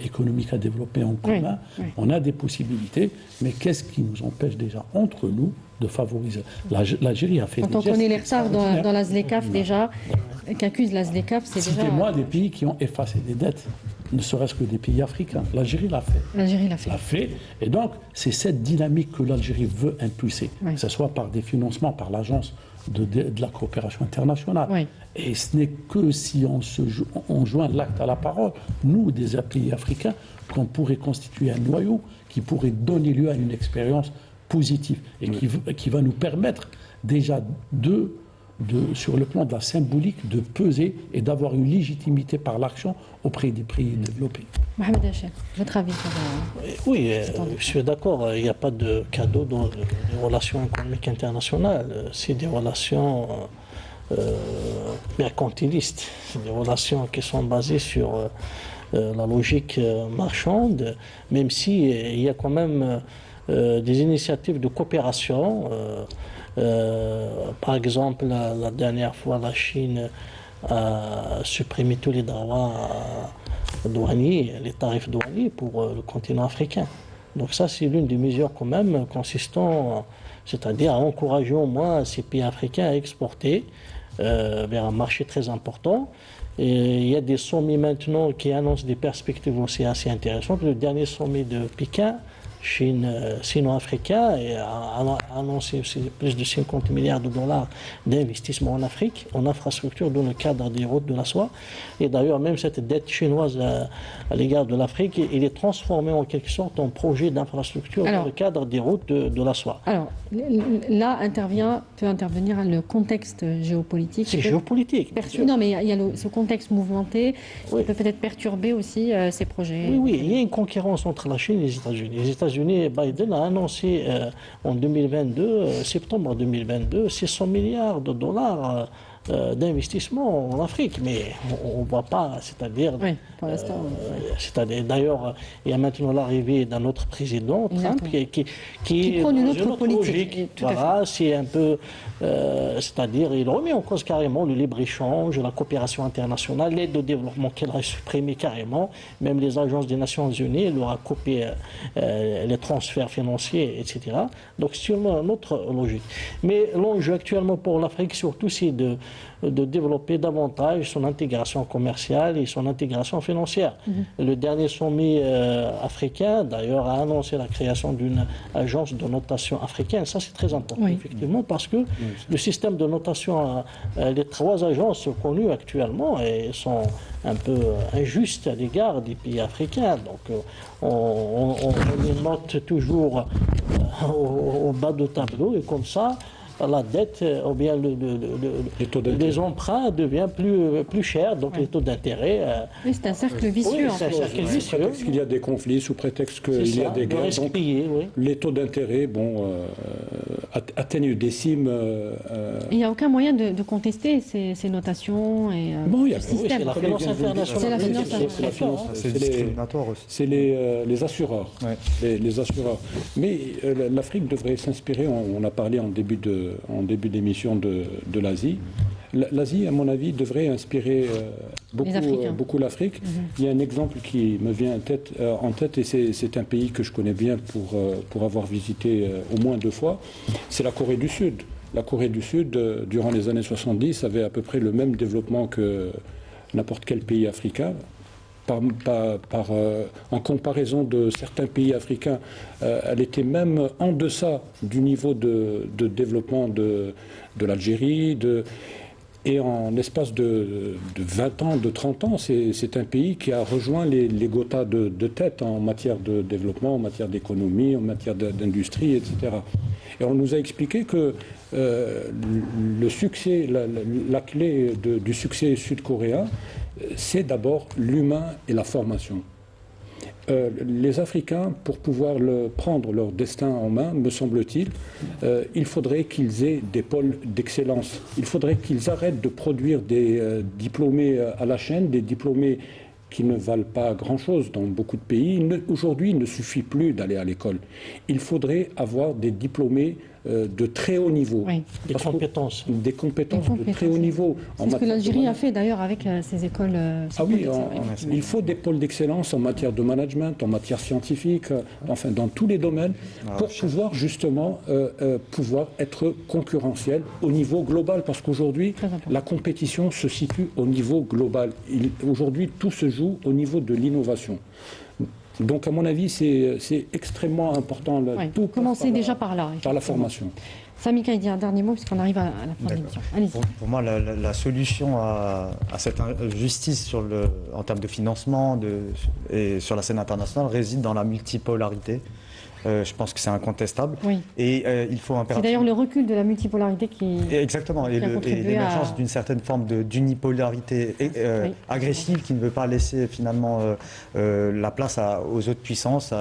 économique à développer en commun. Oui, oui. On a des possibilités, mais qu'est-ce qui nous empêche déjà entre nous de favoriser? L'Algérie a fait des Quand on gestes connaît les retards extraordinaires. dans la ZLECAf déjà, qu'accuse la ZLECAf, c'est déjà... Citez-moi des pays qui ont effacé des dettes, ne serait-ce que des pays africains. L'Algérie l'a fait. L'Algérie l'a fait. L'a fait. Et donc, c'est cette dynamique que l'Algérie veut impulser, Oui. que ce soit par des financements, par l'Agence de la coopération internationale. Oui. Et ce n'est que si on joint l'acte à la parole, nous, des pays africains, qu'on pourrait constituer un noyau qui pourrait donner lieu à une expérience positive et qui va nous permettre déjà sur le plan de la symbolique, de peser et d'avoir une légitimité par l'action auprès des pays développés. Mohamed Hachem, votre avis sur Oui, je suis d'accord. Il n'y a pas de cadeau dans les relations économiques internationales. C'est des relations mercantilistes. C'est des relations qui sont basées sur la logique marchande, même si il y a quand même des initiatives de coopération. Par exemple, la dernière fois, la Chine a supprimé tous les droits douaniers, les tarifs douaniers pour le continent africain. Donc ça, c'est l'une des mesures quand même consistant, c'est-à-dire à encourager au moins ces pays africains à exporter vers un marché très important. Et il y a des sommets maintenant qui annoncent des perspectives aussi assez intéressantes. Le dernier sommet de Pékin, Chine sino-africain, et a annoncé aussi plus de 50 milliards de dollars d'investissement en Afrique, en infrastructure dans le cadre des routes de la soie. Et d'ailleurs, même cette dette chinoise à l'égard de l'Afrique, il est transformé en quelque sorte en projet d'infrastructure dans le cadre des routes de la soie. Alors, là peut intervenir le contexte géopolitique. C'est géopolitique. Non, mais il y a ce contexte mouvementé qui peut peut-être perturber aussi ces projets. Oui, il y a une concurrence entre la Chine et les États-Unis. Les États-Unis, Biden a annoncé en 2022, septembre 2022, 600 milliards de dollars d'investissement en Afrique, mais on ne voit pas, c'est-à-dire... Oui, pour l'instant. D'ailleurs, il y a maintenant l'arrivée d'un autre président, Trump, qui prône une autre politique. Voilà, c'est un peu... c'est-à-dire, il remet en cause carrément le libre-échange, la coopération internationale, l'aide au développement qu'elle a supprimé carrément, même les agences des Nations Unies, elle leur a coupé les transferts financiers, etc. Donc, c'est une autre logique. Mais l'enjeu actuellement pour l'Afrique, surtout, c'est de développer davantage son intégration commerciale et son intégration financière. Le dernier sommet africain, d'ailleurs, a annoncé la création d'une agence de notation africaine. Ça, c'est très important, effectivement, parce que le système de notation, les trois agences connues actuellement sont un peu injustes à l'égard des pays africains. Donc, on les note toujours au bas de tableau, et comme ça, la dette ou bien les emprunts deviennent plus chers, donc les taux d'intérêt... Oui, c'est un cercle vicieux. C'est un cercle vicieux. Sous prétexte qu'il y a des conflits, sous prétexte qu'il y a des guerres, donc les taux d'intérêt atteignent des cimes... Il n'y a aucun moyen de contester ces notations et bon, il y a système. C'est la finance internationale. C'est la finance internationale. C'est discriminatoire aussi. C'est les assureurs. Les assureurs. Mais l'Afrique devrait s'inspirer, on a parlé en début d'émission de l'Asie. L'Asie, à mon avis, devrait inspirer beaucoup l'Afrique. Il y a un exemple qui me vient en tête et c'est un pays que je connais bien pour avoir visité au moins 2 fois, c'est la Corée du Sud. La Corée du Sud, durant les années 70, avait à peu près le même développement que n'importe quel pays africain. En comparaison de certains pays africains, elle était même en deçà du niveau de développement de l'Algérie. Et en l'espace de 20 ans, de 30 ans, c'est un pays qui a rejoint les Gotha de tête en matière de développement, en matière d'économie, en matière d'industrie, etc. Et on nous a expliqué que le succès, la clé du succès sud-coréen, c'est d'abord l'humain et la formation. Les Africains, pour pouvoir prendre leur destin en main, me semble-t-il, il faudrait qu'ils aient des pôles d'excellence. Il faudrait qu'ils arrêtent de produire des diplômés à la chaîne, des diplômés qui ne valent pas grand-chose dans beaucoup de pays. Aujourd'hui, il ne suffit plus d'aller à l'école. Il faudrait avoir des diplômés de très haut niveau. Oui. Des compétences de très haut niveau. C'est ce que l'Algérie a fait d'ailleurs avec ces écoles. Il faut des pôles d'excellence en matière de management, en matière scientifique, enfin dans tous les domaines, pour pouvoir justement pouvoir être concurrentiel au niveau global. Parce qu'aujourd'hui, la compétition se situe au niveau global. Aujourd'hui, tout se joue au niveau de l'innovation. Donc, à mon avis, c'est extrêmement important. Tout commencer déjà par là. Par la formation. Sami Kaidi, un dernier mot, puisqu'on arrive à la fin de l'émission. Pour moi, la solution à cette injustice en termes de financement et sur la scène internationale réside dans la multipolarité. Je pense que c'est incontestable. Oui. Et il faut C'est d'ailleurs le recul de la multipolarité qui. Exactement. Et l'émergence d'une certaine forme d'unipolarité agressive qui ne veut pas laisser finalement la place aux autres puissances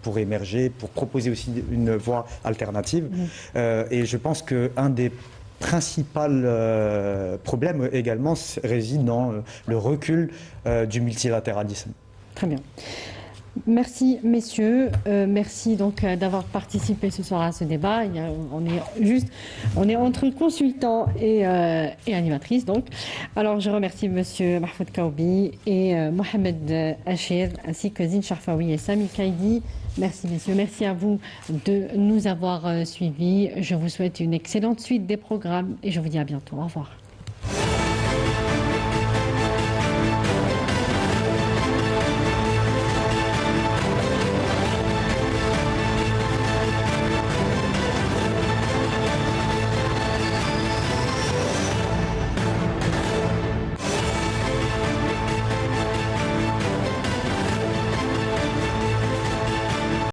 pour émerger, pour proposer aussi une voie alternative. Et je pense qu'un des principaux problèmes également réside dans le recul du multilatéralisme. Très bien. Merci messieurs, merci donc d'avoir participé ce soir à ce débat. On est entre consultants et animatrices donc. Alors je remercie monsieur Mahfoud Kaoubi et Mohamed Achir ainsi que Zine Charfaoui et Sami Kaidi. Merci messieurs, merci à vous de nous avoir suivis. Je vous souhaite une excellente suite des programmes et je vous dis à bientôt. Au revoir.